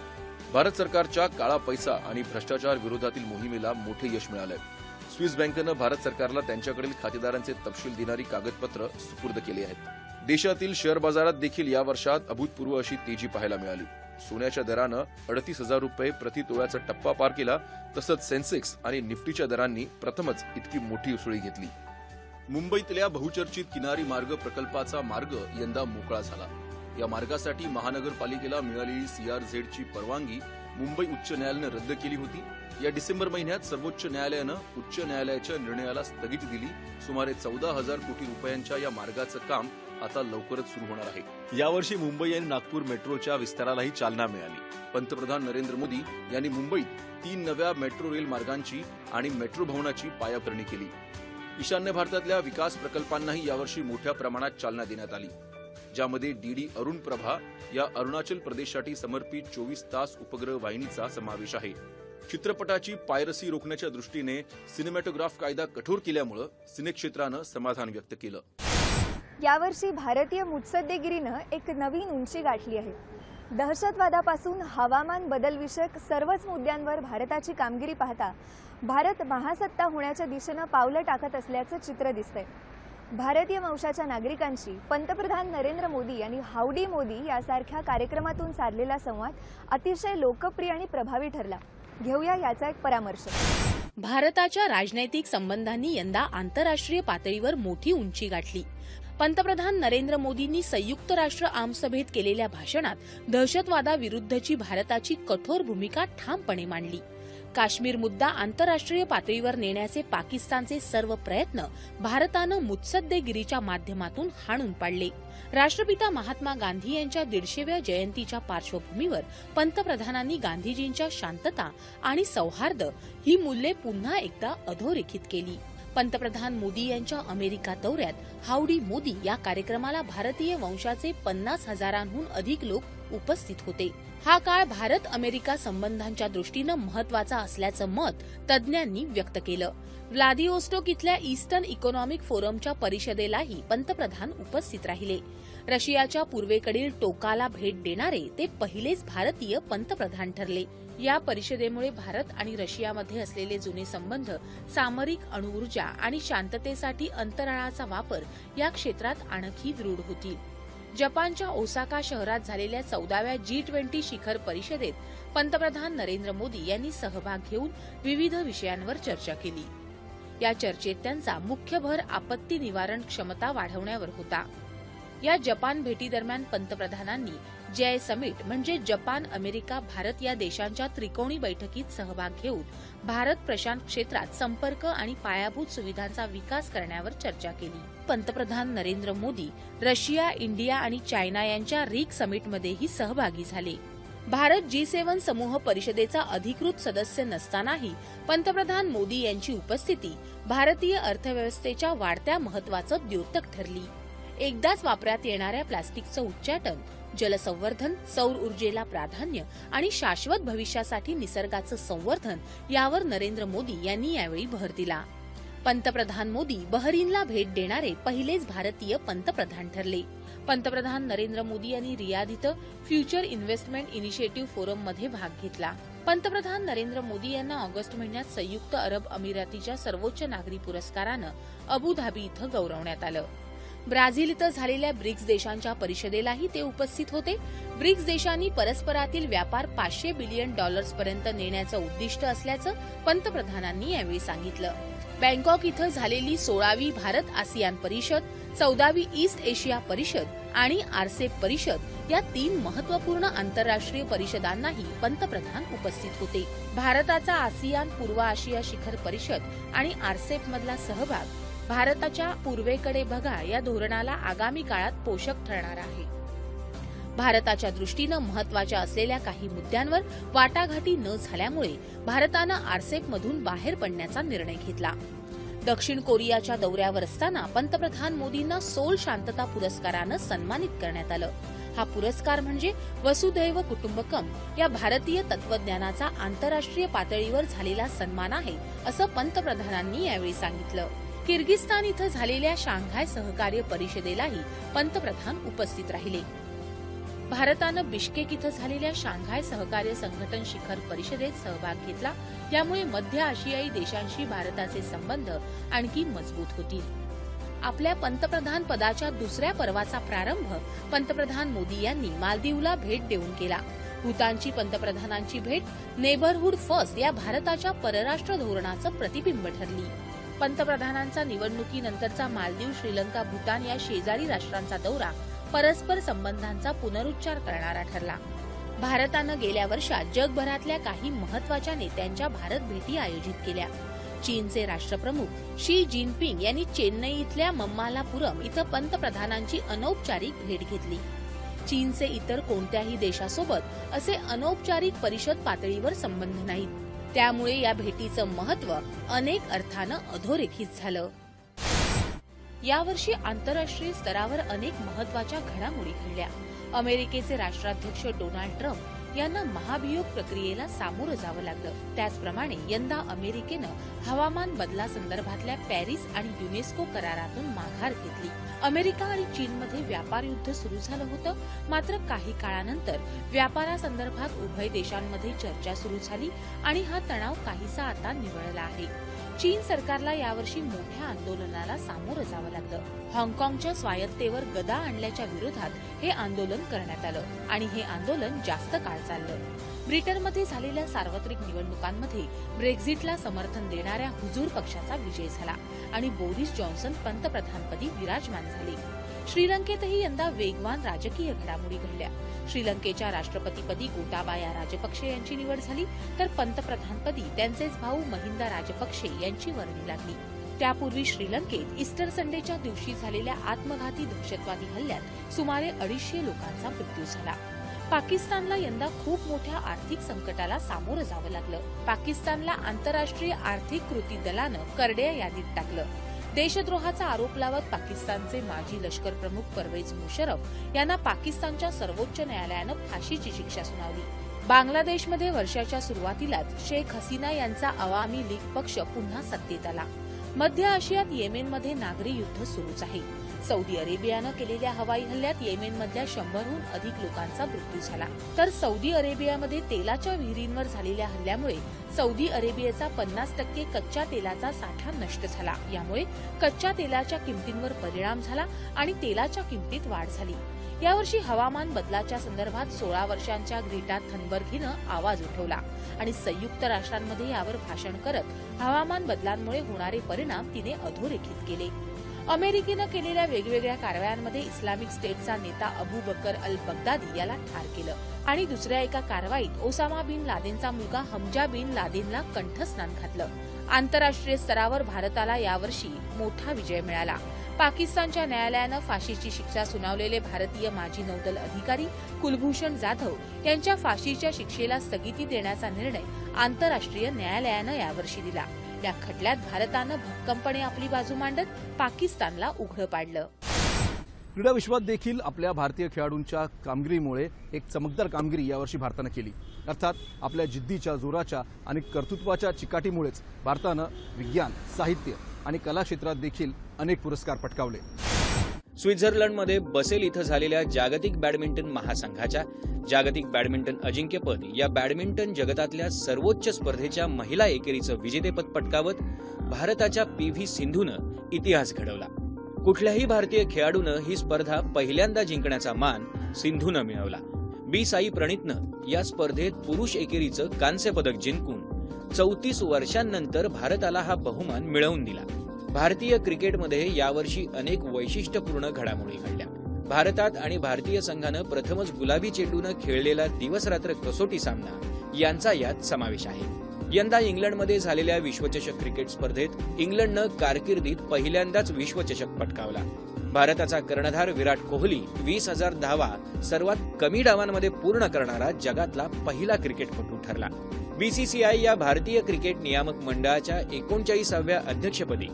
भारत सरकारच्या काळा पैसा आणि भ्रष्टाचार विरोधातील मोहिमेला मोठे यश मिळालंय. स्विस बँकेनं भारत सरकारला त्यांच्याकडील खातेदारांचे तपशील देणारी कागदपत्र सुपूर्द केली आहेत. देशातील शेअर बाजारात देखील या वर्षात अभूतपूर्व अशी तेजी पाहायला मिळाली. सोन्याच्या दरानं 38,000 रुपये प्रति तोळ्याचा टप्पा पार केला. तसंच सेन्सेक्स आणि निफ्टीच्या दरांनी प्रथमच इतकी मोठी उसळी घेतली. मुंबईतल्या बहुचर्चित किनारी मार्ग प्रकल्पाचा मार्ग यंदा मोकळा झाला. या मार्गासाठी महानगरपालिकेला मिळालेली CRZची परवानगी मुंबई उच्च न्यायालयानं रद्द केली होती. या डिसेंबर महिन्यात सर्वोच्च न्यायालयानं उच्च न्यायालयाच्या निर्णयाला स्थगिती दिली. सुमारे 14,000 कोटी रुपयांच्या या मार्गाचं काम आता लवकरच सुरू होणार आहे. यावर्षी मुंबई आणि नागपूर मेट्रोच्या विस्तारालाही चालना मिळाली. पंतप्रधान नरेंद्र मोदी यांनी मुंबईत 3 नव्या मेट्रो रेल मार्गांची आणि मेट्रो भवनाची पायाभरणी केली. ईशान्य भारतातल्या विकास प्रकल्पांनाही यावर्षी मोठ्या प्रमाणात चालना देण्यात आली, ज्यामध्ये डीडी अरुण प्रभा या अरुणाचल प्रदेशसाठी समर्पित 24 तास उपग्रह वाहिनीचा समावेश आहे. चित्रपटाची पायरसी रोखण्याच्या दृष्टीने सिनेमॅटोग्राफ कायदा कठोर केल्यामुळे सिनेक्षेत्रानं समाधान व्यक्त केलं. यावर्षी भारतीय मुत्सद्देगिरीनं एक नवीन उंची गाठली आहे. दहशतवादापासून हवामान बदलविषयक सर्वच मुद्द्यांवर भारताची कामगिरी पाहता भारत महासत्ता होण्याच्या दिशेनं पावलं टाकत असल्याचं चित्र दिसतंय. भारतीय वंशाच्या नागरिकांशी पंतप्रधान नरेंद्र मोदी यांनी हाऊडी मोदी यासारख्या कार्यक्रमातून साधलेला संवाद अतिशय लोकप्रिय आणि प्रभावी ठरला. घेऊया याचा एक परामर्श. भारताच्या राजनैतिक संबंधांनी यंदा आंतरराष्ट्रीय पातळीवर मोठी उंची गाठली. पंतप्रधान नरेंद्र मोदींनी संयुक्त राष्ट्र आमसभेत केलेल्या भाषणात दहशतवादाविरुद्धची भारताची कठोर भूमिका ठामपणे मांडली. काश्मीर मुद्दा आंतरराष्ट्रीय पातळीवर नेण्याचे पाकिस्तानचे सर्व प्रयत्न भारतानं मुत्सद्देगिरीच्या माध्यमातून हाणून पाडले. राष्ट्रपिता महात्मा गांधी यांच्या 150व्या जयंतीच्या पार्श्वभूमीवर पंतप्रधानांनी गांधीजींच्या शांतता आणि सौहार्द ही मूल्ये पुन्हा एकदा अधोरेखित केली. पंतप्रधान मोदी यांच्या अमेरिका दौऱ्यात हाऊडी मोदी या कार्यक्रमाला भारतीय वंशाचे 50,000हून अधिक लोक उपस्थित होते. हा काळ भारत अमेरिका संबंधांच्या दृष्टीनं महत्वाचा असल्याचं मत तज्ज्ञांनी व्यक्त केलं. व्लादिवोस्टोक इथल्या ईस्टर्न इकॉनॉमिक फोरमच्या परिषदेलाही पंतप्रधान उपस्थित राहिले. रशियाच्या पूर्वेकडील टोकाला भेट देणारे ते पहिलेच भारतीय पंतप्रधान ठरले. या परिषदेमुळे भारत आणि रशियामध्ये असलेले जुने संबंध, सामरिक अणुऊर्जा आणि शांततेसाठी अंतराळाचा वापर या क्षेत्रात आणखी दृढ होतील. जपानच्या ओसाका शहरात झालेल्या 14व्या G20 शिखर परिषदेत पंतप्रधान नरेंद्र मोदी यांनी सहभाग घेऊन विविध विषयांवर चर्चा केली. या चर्चेत त्यांचा मुख्य भर आपत्ती निवारण क्षमता वाढवण्यावर होता. या जपान भेटीदरम्यान पंतप्रधानांनी जय समिट म्हणजे जपान, अमेरिका, भारत या देशांच्या त्रिकोणी बैठकीत सहभाग घेऊन भारत प्रशांत क्षेत्रात संपर्क आणि पायाभूत सुविधांचा विकास करण्यावर चर्चा केली. पंतप्रधान नरेंद्र मोदी रशिया, इंडिया आणि चायना यांच्या रिक समिटमध्येही सहभागी झाले. भारत G7 समूह परिषदेचा अधिकृत सदस्य नसतानाही पंतप्रधान मोदी यांची उपस्थिती भारतीय अर्थव्यवस्थेच्या वाढत्या महत्वाचं द्योतक ठरली. एकदाच वापरात येणाऱ्या प्लास्टिकचं उच्चाटन, जलसंवर्धन, सौर ऊर्जेला प्राधान्य आणि शाश्वत भविष्यासाठी निसर्गाचं संवर्धन यावर नरेंद्र मोदी यांनी यावेळी भर दिला. पंतप्रधान मोदी बहरीनला भेट देणारे पहिलेच भारतीय पंतप्रधान ठरले. पंतप्रधान नरेंद्र मोदी यांनी रियाध इथं फ्युचर इन्व्हेस्टमेंट इनिशिएटिव्ह फोरममध्ये भाग घेतला. पंतप्रधान नरेंद्र मोदी यांना ऑगस्ट महिन्यात संयुक्त अरब अमिरातीच्या सर्वोच्च नागरी पुरस्कारानं अबुधाबी इथं गौरवण्यात आलं. ब्राझील इथं झालेल्या ब्रिक्स देशांच्या परिषदेलाही ते उपस्थित होते. ब्रिक्स देशांनी परस्परातील व्यापार $500 बिलियन पर्यंत नेण्याचं उद्दिष्ट असल्याचं पंतप्रधानांनी यावेळी सांगितलं. बँकॉक इथं झालेली 16वी भारत आसियान परिषद, 14वी ईस्ट एशिया परिषद आणि आरसेप परिषद या 3 महत्वपूर्ण आंतरराष्ट्रीय परिषदांनाही पंतप्रधान उपस्थित होते. भारताचा आसियान पूर्व आशिया शिखर परिषद आणि आरसेप मधला सहभाग भारताच्या पूर्वेकडे बघा या धोरणाला आगामी काळात पोषक ठरणार आहे. भारताच्या दृष्टीनं महत्वाच्या असलेल्या काही मुद्द्यांवर वाटाघाटी न झाल्यामुळे भारतानं आरसेपमधून बाहेर पडण्याचा निर्णय घेतला. दक्षिण कोरियाच्या दौऱ्यावर असताना पंतप्रधान मोदींना सोल शांतता पुरस्कारानं सन्मानित करण्यात आलं. हा पुरस्कार म्हणजे वसुधैव कुटुंबकम या भारतीय तत्वज्ञानाचा आंतरराष्ट्रीय पातळीवर झालेला सन्मान आहे, असं पंतप्रधानांनी यावेळी सांगितलं. किर्गिस्तान इथं झालेल्या शांघाय सहकार्य परिषदेलाही पंतप्रधान उपस्थित राहिले. भारतानं बिश्केक इथं झालेल्या शांघाय सहकार्य संघटन शिखर परिषदेत सहभाग घेतला. यामुळे मध्य आशियाई देशांशी भारताचे संबंध आणखी मजबूत होतील. आपल्या पंतप्रधान पदाच्या दुसऱ्या पर्वाचा प्रारंभ पंतप्रधान मोदी यांनी मालदीवला भेट देऊन केला. भूतानची पंतप्रधानांची भेट नेबरहुड फर्स्ट या भारताच्या परराष्ट्र धोरणाचं प्रतिबिंब ठरली. पंतप्रधानांचा निवडणुकीनंतरचा मालदीव, श्रीलंका, भूतान या शेजारी राष्ट्रांचा दौरा परस्पर संबंधांचा पुनरुच्चार करणारा ठरला. भारतानं गेल्या वर्षात जगभरातल्या काही महत्वाच्या नेत्यांच्या भारत भेटी आयोजित केल्या. चीनचे राष्ट्रप्रमुख शी जिनपिंग यांनी चेन्नई इथल्या मम्मालापुरम इथं पंतप्रधानांची अनौपचारिक भेट घेतली. चीनचे इतर कोणत्याही देशासोबत असे अनौपचारिक परिषद पातळीवर संबंध नाहीत. त्यामुळे या भेटीचं महत्त्व अनेक अर्थानं अधोरेखित झालं. यावर्षी आंतरराष्ट्रीय स्तरावर अनेक महत्वाच्या घडामोडी घडल्या. अमेरिकेचे राष्ट्राध्यक्ष डोनाल्ड ट्रम्प यांना महाभियोग प्रक्रियेला सामोरं जावं लागलं. त्याचप्रमाणे यंदा अमेरिकेनं हवामान बदलासंदर्भातल्या पॅरिस आणि युनेस्को करारातून माघार घेतली. अमेरिका आणि चीनमध्ये व्यापार युद्ध सुरू झालं होतं. मात्र काही काळानंतर व्यापारासंदर्भात उभय देशांमध्ये चर्चा सुरू झाली आणि हा तणाव काहीसा आता निवळला आहे. चीन सरकारला यावर्षी मोठ्या आंदोलनाला सामोरं जावं लागलं. हाँगकाँगच्या स्वायत्तेवर गदा आणल्याच्या विरोधात हे आंदोलन करण्यात आलं आणि हे आंदोलन जास्त काळ चाललं. ब्रिटनमध्ये झालेल्या सार्वत्रिक निवडणुकांमध्ये ब्रेक्झिटला समर्थन देणाऱ्या हुजूर पक्षाचा विजय झाला आणि बोरिस जॉन्सन पंतप्रधानपदी विराजमान झाले. श्रीलंकेतही यंदा वेगवान राजकीय घडामोडी घडल्या. श्रीलंकेच्या राष्ट्रपतीपदी गोटाबाया राजपक्षे यांची निवड झाली, तर पंतप्रधानपदी त्यांचेच भाऊ महिंदा राजपक्षे यांची वर्णी लागली. त्यापूर्वी श्रीलंकेत ईस्टर संडेच्या दिवशी झालेल्या आत्मघाती दहशतवादी हल्ल्यात सुमारे 250 लोकांचा मृत्यू झाला. पाकिस्तानला यंदा खूप मोठ्या आर्थिक संकटाला सामोरं जावं लागलं. पाकिस्तानला आंतरराष्ट्रीय आर्थिक कृती दलानं करड्या यादीत टाकलं. देशद्रोहाचा आरोप लावत पाकिस्तानचे माजी लष्कर प्रमुख परवेज मुशर्रफ यांना पाकिस्तानच्या सर्वोच्च न्यायालयानं फाशीची शिक्षा सुनावली. बांगलादेशमध्ये वर्षाच्या सुरुवातीलाच शेख हसीना यांचा अवामी लीग पक्ष पुन्हा सत्तेत आला. मध्य आशियात येमेनमध्ये नागरी युद्ध सुरूच आहे. सौदी अरेबियानं केलेल्या हवाई हल्ल्यात येमेनमधल्या 100हून अधिक लोकांचा मृत्यू झाला. तर सौदी अरेबियामध्ये तेलाच्या विहिरींवर झालेल्या हल्ल्यामुळे सौदी अरेबियाचा 50% कच्च्या तेलाचा साठा नष्ट झाला. यामुळे कच्च्या तेलाच्या किमतींवर परिणाम झाला आणि तेलाच्या किमतीत वाढ झाली. यावर्षी हवामान बदलाच्या संदर्भात 16 वर्षांच्या ग्रेटा थनबर्ग हिनं आवाज उठवला आणि संयुक्त राष्ट्रांमध्ये यावर भाषण करत हवामान बदलांमुळे होणारे परिणाम तिने अधोरेखित केले. अमेरिकेनं केलेल्या वेगवेगळ्या कारवायांमध्ये इस्लामिक स्टेटचा नेता अबू बकर अल बगदादी याला ठार केलं आणि दुसऱ्या एका कारवाईत ओसामा बिन लादेनचा मुलगा हमजा बिन लादेनला कंठस्नान घातलं. आंतरराष्ट्रीय स्तरावर भारताला यावर्षी मोठा विजय मिळाला. पाकिस्तानच्या न्यायालयानं फाशीची शिक्षा सुनावलेले भारतीय माजी नौदल अधिकारी कुलभूषण जाधव यांच्या फाशीच्या शिक्षेला स्थगिती देण्याचा निर्णय आंतरराष्ट्रीय न्यायालयानं यावर्षी दिला. या खटल्यात भारतानं भक्कमपणे आपली बाजू मांडत पाकिस्तानला उघडं पाडलं. क्रीडा विश्वात देखील आपल्या भारतीय खेळाडूंच्या कामगिरीमुळे एक चमकदार कामगिरी यावर्षी भारतानं केली. अर्थात आपल्या जिद्दीच्या, जोराच्या आणि कर्तृत्वाच्या चिकाटीमुळेच भारतानं विज्ञान, साहित्य आणि कला क्षेत्रात देखील अनेक पुरस्कार पटकावले. स्वित्झर्लंडमध्ये बसेल इथं झालेल्या जागतिक बॅडमिंटन महासंघाच्या जागतिक बॅडमिंटन अजिंक्यपद या बॅडमिंटन जगतातल्या सर्वोच्च स्पर्धेच्या महिला एकेरीचं विजेतेपद पटकावत भारताच्या PV सिंधूनं इतिहास घडवला. कुठल्याही भारतीय खेळाडूनं ही स्पर्धा पहिल्यांदा जिंकण्याचा मान सिंधूनं मिळवला. B साई प्रणितनं या स्पर्धेत पुरुष एकेरीचं कांस्य पदक जिंकून 34 वर्षांनंतर भारताला हा बहुमान मिळवून दिला. भारतीय क्रिकेटमध्ये यावर्षी अनेक वैशिष्ट्यपूर्ण घडामोडी घडल्या. भारतात आणि भारतीय संघानं प्रथमच गुलाबी चेंडूनं खेळलेला दिवसरात्र कसोटी सामना यांचा यात समावेश आहे. यंदा इंग्लंडमध्ये झालेल्या विश्वचषक क्रिकेट स्पर्धेत इंग्लंडनं कारकिर्दीत पहिल्यांदाच विश्वचषक पटकावला. भारताचा कर्णधार विराट कोहली 20,000 धावा सर्वात कमी डावांमध्ये पूर्ण करणारा जगातला पहिला क्रिकेटपटू ठरला. BCCI या भारतीय क्रिकेट नियामक मंडळाच्या 39व्या अध्यक्षपदी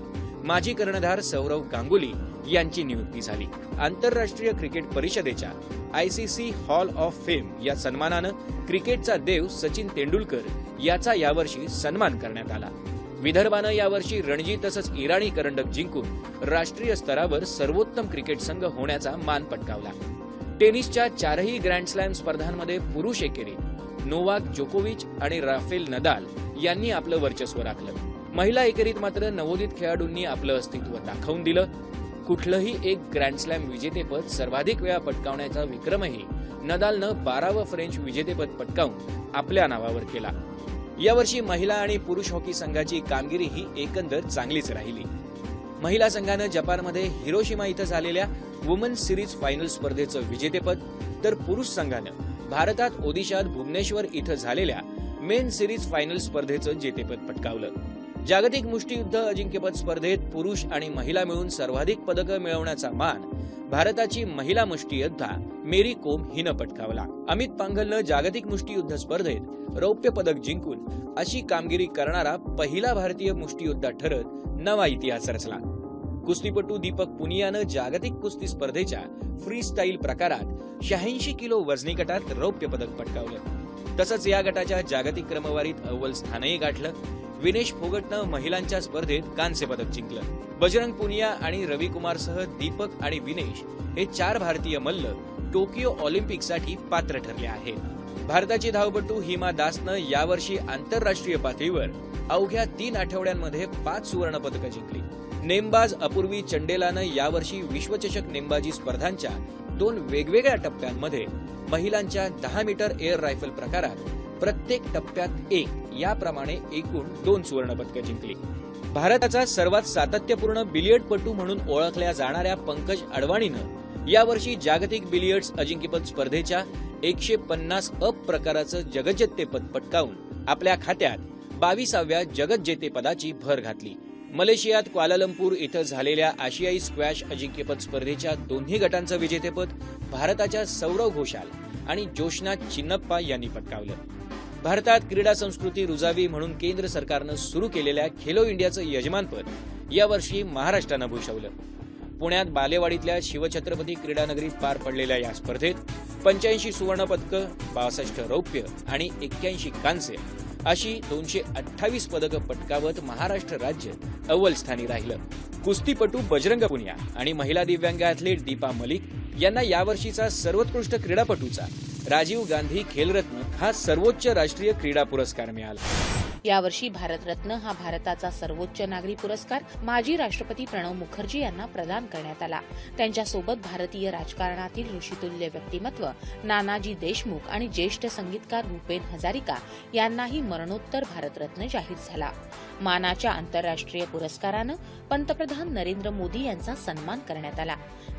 माजी कर्णधार सौरव गांगुली यांची नियुक्ती झाली. आंतरराष्ट्रीय क्रिकेट परिषदेच्या ICC हॉल ऑफ फेम या सन्मानानं क्रिकेटचा देव सचिन तेंडुलकर याचा यावर्षी सन्मान करण्यात आला. विदर्भानं यावर्षी रणजी तसंच इराणी करंडक जिंकून राष्ट्रीय स्तरावर सर्वोत्तम क्रिकेट संघ होण्याचा मान पटकावला. टेनिसच्या 4ही ग्रँड स्लॅम स्पर्धांमध्ये पुरुष एकेरीत नोवाक जोकोविच आणि राफेल नदाल यांनी आपलं वर्चस्व राखलं. महिला एकेरीत मात्र नवोदित खेळाडूंनी आपलं अस्तित्व दाखवून दिलं. कुठलंही एक ग्रँड स्लॅम विजेतेपद सर्वाधिक वेळा पटकावण्याचा विक्रमही नदालनं 12वं फ्रेंच विजेतेपद पटकावून आपल्या नावावर केला. यावर्षी महिला आणि पुरुष हॉकी संघाची कामगिरी ही एकंदर चांगलीच राहिली. महिला संघानं जपानमध्ये हिरोशिमा इथं झालेल्या वुमन्स सिरीज फायनल स्पर्धेचं विजेतेपद, तर पुरुष संघानं भारतात ओदिशात भुवनेश्वर इथं झालेल्या मेन सिरीज फायनल स्पर्धेचं जेतेपद पटकावलं. जागतिक मुष्टियुद्ध अजिंक्यपद स्पर्धेत पुरुष आणि महिला मिळून सर्वाधिक पदकं मिळवण्याचा मान भारताची महिला मुष्टियोद्धा मेरी कोम हिनं पटकावला. अमित पांघलनं जागतिक मुष्टियुद्ध स्पर्धेत रौप्य पदक जिंकून अशी कामगिरी करणारा पहिला भारतीय मुष्टियोद्धा ठरत नवा इतिहास रचला. कुस्तीपटू दीपक पुनियानं जागतिक कुस्ती स्पर्धेच्या फ्री स्टाईल प्रकारात 86 किलो वजनी गटात रौप्य पदक पटकावलं. तसंच या गटाच्या जागतिक क्रमवारीत अव्वल स्थानही गाठलं. विनेश फोगटनं महिलांच्या स्पर्धेत कांस्य पदक जिंकलं. बजरंग पुनिया आणि रविकुमारसह दीपक आणि विनेश हे 4 भारतीय मल्ल टोकियो ऑलिम्पिकसाठी पात्र ठरले आहेत. भारताची धावपटू हिमा दासनं यावर्षी आंतरराष्ट्रीय पातळीवर अवघ्या 3 आठवड्यांमध्ये 5 सुवर्ण पदकं जिंकली. नेमबाज अपूर्वी चंडेलानं यावर्षी विश्वचषक नेमबाजी स्पर्धांच्या 2 वेगवेगळ्या टप्प्यांमध्ये महिलांच्या 10 मीटर एअर रायफल प्रकारात प्रत्येक टप्प्यात 1 याप्रमाणे एकूण 2 सुवर्ण पदकं जिंकली. भारताचा सर्वात सातत्यपूर्ण बिलियर्डपटू म्हणून ओळखल्या जाणाऱ्या पंकज अडवाणीनं यावर्षी जागतिक बिलियर्ड्स अजिंक्यपद स्पर्धेच्या 150 अप प्रकाराचं जगज्जेतेपद पटकावून आपल्या खात्यात 22व्या जगज्जेतेपदाची भर घातली. मलेशियात क्वालालंपूर इथं झालेल्या आशियाई स्क्वॅश अजिंक्यपद स्पर्धेच्या दोन्ही गटांचं विजेतेपद भारताच्या सौरव घोषाल आणि जोशना चिन्नप्पा यांनी पटकावलं. भारतात क्रीडा संस्कृती रुजावी म्हणून केंद्र सरकारनं सुरू केलेल्या खेलो इंडियाचं यजमानपद यावर्षी महाराष्ट्रानं भूषवलं. पुण्यात बालेवाडीतल्या शिवछत्रपती क्रीडानगरीत पार पडलेल्या या स्पर्धेत 85 सुवर्ण पदकं, 62 रौप्य आणि 81 कांस्य अशी 228 पदकं पटकावत महाराष्ट्र राज्य अव्वल स्थानी राहिलं. कुस्तीपटू बजरंग पुनिया आणि महिला दिव्यांग ॲथलीट दीपा मलिक यांना यावर्षीचा सर्वोत्कृष्ट क्रीडापटूचा राजीव गांधी खेलरत्न हा सर्वोच्च राष्ट्रीय क्रीडा पुरस्कार मिळाला. यावर्षी भारतरत्न हा भारताचा सर्वोच्च नागरी पुरस्कार माजी राष्ट्रपती प्रणव मुखर्जी यांना प्रदान करण्यात आला. त्यांच्यासोबत भारतीय राजकारणातील ऋषितुल्य व्यक्तिमत्व नानाजी देशमुख आणि ज्येष्ठ संगीतकार भूपेन हजारिका यांनाही मरणोत्तर भारतरत्न जाहीर झाला. मानाच्या आंतरराष्ट्रीय पुरस्कारानं पंतप्रधान नरेंद्र मोदी यांचा सन्मान करण्यात आला.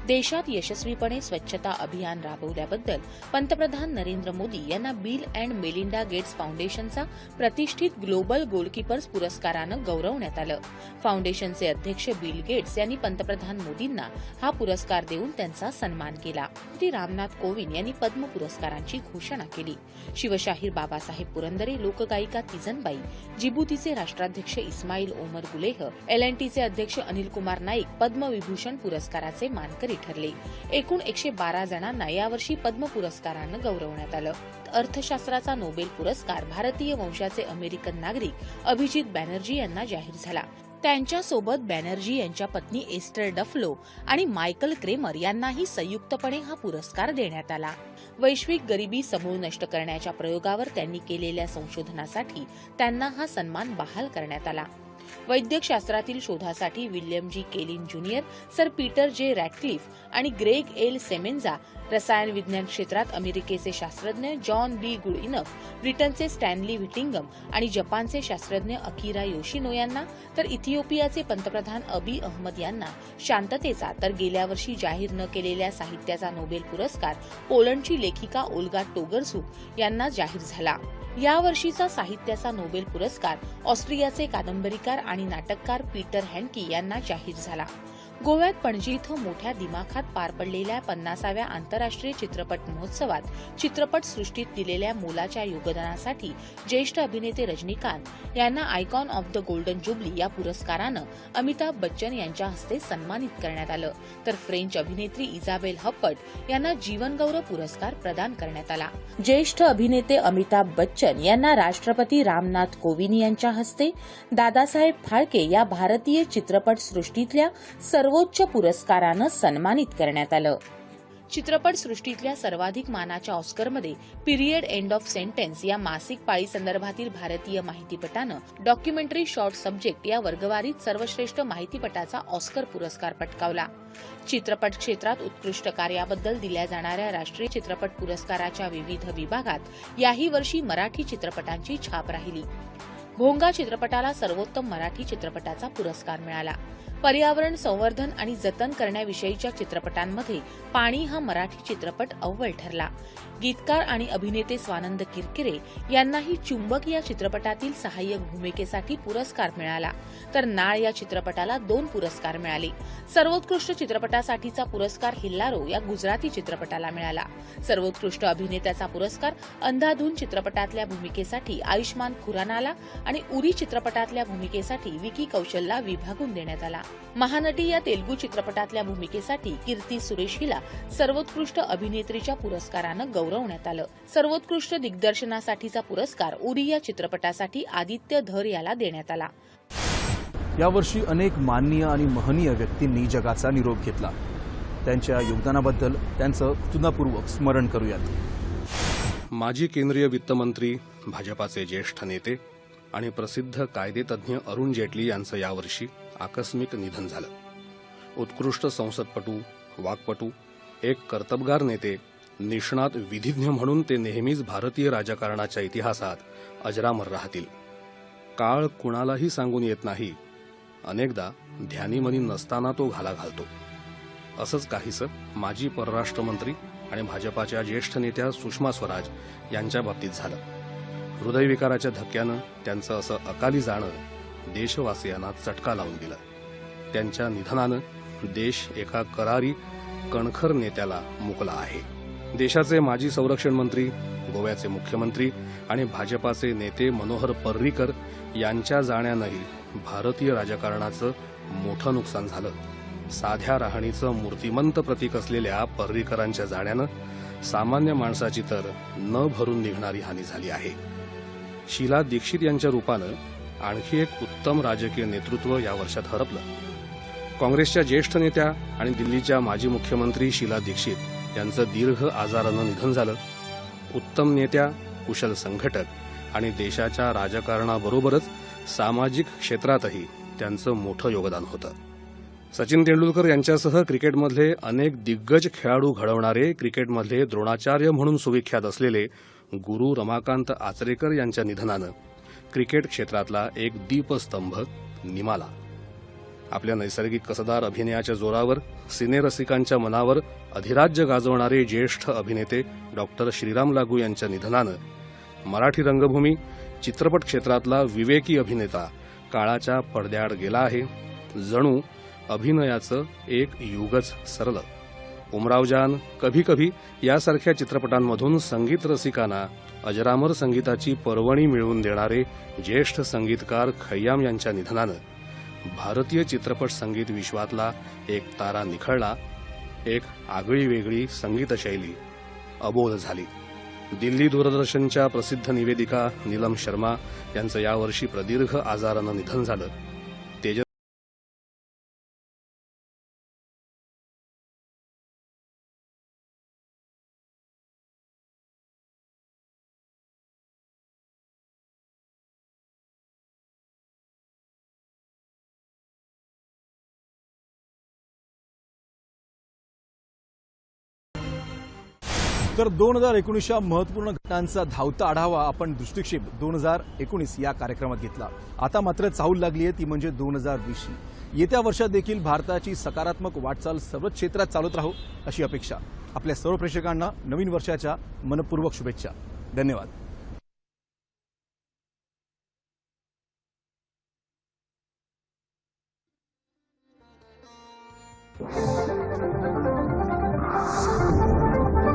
देशात यशस्वीपणे स्वच्छता अभियान राबवल्याबद्दल पंतप्रधान नरेंद्र मोदी यांना बिल अँड मेलिंडा गेट्स फाउंडेशनचा प्रतिष्ठित ग्लोबल गोलकीपर्स पुरस्कारानं गौरवण्यात आलं. फाउंडेशनचे अध्यक्ष बिल गेट्स यांनी पंतप्रधान मोदींना हा पुरस्कार देऊन त्यांचा सन्मान केला. राष्ट्रपती रामनाथ कोविंद यांनी पद्म पुरस्कारांची घोषणा केली. शिवशाहीर बाबासाहेब पुरंदरे, लोकगायिका तिजनबाई, जिबुतीचे राष्ट्राध्यक्ष इस्माईल ओमर गुलेह, एलएनटीचे अध्यक्ष अनिल कुमार नाईक पद्म विभूषण पुरस्काराचे मानकरी ठरले. एकूण 112 जणांना यावर्षी पद्म पुरस्कारानं गौरवण्यात आलं. अर्थशास्त्राचा नोबेल पुरस्कार भारतीय वंशाचे अमेरिकन नागरिक अभिजित बॅनर्जी यांना जाहीर झाला. त्यांच्यासोबत बॅनर्जी यांच्या पत्नी एस्टर डफलो आणि मायकल क्रेमर यांनाही संयुक्तपणे हा पुरस्कार देण्यात आला. वैश्विक गरिबी समूळ नष्ट करण्याच्या प्रयोगावर त्यांनी केलेल्या संशोधनासाठी त्यांना हा सन्मान बहाल करण्यात आला. वैद्यकशास्त्रातील शोधासाठी विल्यम जी केलिन ज्युनियर, सर पीटर जे रॅटक्लिफ आणि ग्रेग एल सेमेन्झा, रसायन विज्ञान क्षेत्रात अमेरिकेचे शास्त्रज्ञ जॉन बी गुडइनफ, ब्रिटनचे स्टॅनली व्हिटिंगम आणि जपानचे शास्त्रज्ञ अकिरा योशिनो यांना, तर इथिओपियाचे पंतप्रधान अबी अहमद यांना शांततेचा तर गेल्या वर्षी जाहीर न केलेल्या साहित्याचा नोबेल पुरस्कार पोलंडची लेखिका ओल्गा टोगरझुक यांना जाहीर झाला. यावर्षीचा साहित्याचा नोबेल पुरस्कार ऑस्ट्रियाचे कादंबरीकार आणि नाटककार पीटर हँडकी यांना जाहीर झाला. गोव्यात पणजी इथं मोठ्या दिमाखात पार पडलेल्या 50व्या आंतरराष्ट्रीय चित्रपट महोत्सवात चित्रपट सृष्टीत दिलेल्या मोलाच्या योगदानासाठी ज्येष्ठ अभिनेते रजनीकांत यांना icon of the golden jubilee या पुरस्कारानं अमिताभ बच्चन यांच्या हस्ते सन्मानित करण्यात आलं. तर फ्रेंच अभिनेत्री इजाबेल हप्पट यांना जीवनगौरव पुरस्कार प्रदान करण्यात आला. ज्येष्ठ अभिनेते अमिताभ बच्चन यांना राष्ट्रपती रामनाथ कोविंद यांच्या हस्ते दादासाहेब फाळके या भारतीय चित्रपट सृष्टीतल्या सर्वोच्च पुरस्कारानं सन्मानित करण्यात आलं. चित्रपट सृष्टीतल्या सर्वाधिक मानाच्या ऑस्करमध्ये पिरियड एंड ऑफ सेंटेन्स या मासिक पाळी संदर्भातील भारतीय माहितीपटानं डॉक्युमेंटरी शॉर्ट सब्जेक्ट या वर्गवारीत सर्वश्रेष्ठ माहितीपटाचा ऑस्कर पुरस्कार पटकावला. चित्रपट क्षेत्रात उत्कृष्ट कार्याबद्दल दिल्या जाणाऱ्या राष्ट्रीय चित्रपट पुरस्काराच्या विविध विभागात याही वर्षी मराठी चित्रपटांची छाप राहिली. भोंगा चित्रपटाला सर्वोत्तम मराठी चित्रपटाचा पुरस्कार मिळाला. पर्यावरण संवर्धन आणि जतन करण्याविषयीच्या चित्रपटांमध्ये पाणी हा मराठी चित्रपट अव्वल ठरला. गीतकार आणि अभिनेते स्वानंद किरकिरे यांनाही चुंबक या चित्रपटातील सहाय्यक भूमिकेसाठी पुरस्कार मिळाला, तर नाळ या चित्रपटाला 2 पुरस्कार मिळाले. सर्वोत्कृष्ट चित्रपटासाठीचा पुरस्कार हिल्लारो या गुजराती चित्रपटाला मिळाला. सर्वोत्कृष्ट अभिनेत्याचा पुरस्कार अंधाधून चित्रपटातल्या भूमिकेसाठी आयुष्मान खुरानाला आणि उरी चित्रपटातल्या भूमिकेसाठी विकी कौशलला विभागून देण्यात आला. महानटी या तेलुगू चित्रपटातल्या भूमिकेसाठी कीर्ती सुरेश हिला सर्वोत्कृष्ट अभिनेत्रीच्या पुरस्कारानं गौरवण्यात आलं. सर्वोत्कृष्ट दिग्दर्शनासाठीचा पुरस्कार उरी या चित्रपटासाठी आदित्य धर याला देण्यात आला. यावर्षी अनेक माननीय आणि महनीय व्यक्तींनी जगाचा निरोप घेतला. त्यांच्या योगदानाबद्दल त्यांचं स्तुतीपूर्वक स्मरण करूयात. माजी केंद्रीय वित्तमंत्री, भाजपाचे ज्येष्ठ नेते आणि प्रसिद्ध कायदेतज्ञ अरुण जेटली यांचं यावर्षी आकस्मिक निधन झालं. उत्कृष्ट संसदपटू, वाक्पटू, एक कर्तबगार नेते, निष्णात विधिज्ञ म्हणून ते नेहमीच भारतीय राजकारणाच्या इतिहासात अजरामर राहतील. काळ कुणालाही सांगून येत नाही, अनेकदा ध्यानीमनी नसताना तो घाला घालतो. असंच काहीसं माजी परराष्ट्रमंत्री आणि भाजपाच्या ज्येष्ठ नेत्या सुषमा स्वराज यांच्या बाबतीत झालं. हृदयविकाराच्या धक्क्यानं त्यांचं असं अकाली जाणं देशवासियांना चटका लावून दिलं. त्यांच्या निधनानं देश एका करारी कणखर नेत्याला मुकला आहे. देशाचे माजी संरक्षण मंत्री, गोव्याचे मुख्यमंत्री आणि भाजपाचे नेते मनोहर पर्रीकर यांच्या जाण्यानंही भारतीय राजकारणाचं मोठं नुकसान झालं. साध्या राहणीचं मूर्तिमंत प्रतीक असलेल्या पर्रीकरांच्या जाण्यानं सामान्य माणसाची तर न भरून निघणारी हानी झाली आहे. शीला दीक्षित यांच्या रूपानं आणखी एक उत्तम राजकीय नेतृत्व या वर्षात हरपलं. काँग्रेसच्या ज्येष्ठ नेत्या आणि दिल्लीच्या माजी मुख्यमंत्री शीला दीक्षित यांचं दीर्घ आजारानं निधन झालं. उत्तम नेत्या, कुशल संघटक आणि देशाच्या राजकारणाबरोबरच सामाजिक क्षेत्रातही त्यांचं मोठं योगदान होतं. सचिन तेंडुलकर यांच्यासह क्रिकेटमधले अनेक दिग्गज खेळाडू घडवणारे, क्रिकेटमधले द्रोणाचार्य म्हणून सुविख्यात असलेले गुरु रमाकांत आचरेकर यांच्या निधनानं क्रिकेट क्षेत्रातला एक दीपस्तंभ निमाला. आपल्या नैसर्गिक कसदार अभिनयाच्या जोरावर सिनेरसिकांच्या मनावर अधिराज्य गाजवणारे ज्येष्ठ अभिनेते डॉक्टर श्रीराम लागू यांच्या निधनानं मराठी रंगभूमी, चित्रपट क्षेत्रातला विवेकी अभिनेता काळाच्या पडद्याआड गेला आहे. जणू अभिनयाचं एक युगच सरलं. उमराव जान, कभी कभी यासारख्या चित्रपटांमधून संगीत रसिकांना अजरामर संगीताची पर्वणी मिळवून देणारे ज्येष्ठ संगीतकार खय्याम यांच्या निधनानं भारतीय चित्रपट संगीत विश्वातला एक तारा निखळला. एक आगळी वेगळी संगीतशैली अबोध झाली. दिल्ली दूरदर्शनच्या प्रसिद्ध निवेदिका नीलम शर्मा यांचं यावर्षी प्रदीर्घ आजारानं निधन झालं. तर 2019च्या महत्त्वपूर्ण घटनांचा धावता आढावा आपण दृष्टिक्षेप 2019 या कार्यक्रमात घेतला. आता मात्र चाहूल लागली आहे ती म्हणजे 2020. येत्या वर्षात देखील भारताची सकारात्मक वाटचाल सर्व क्षेत्रात चालत राहो अशी अपेक्षा. आपल्या सर्व प्रेक्षकांना नवीन वर्षाच्या मनपूर्वक शुभेच्छा. धन्यवाद.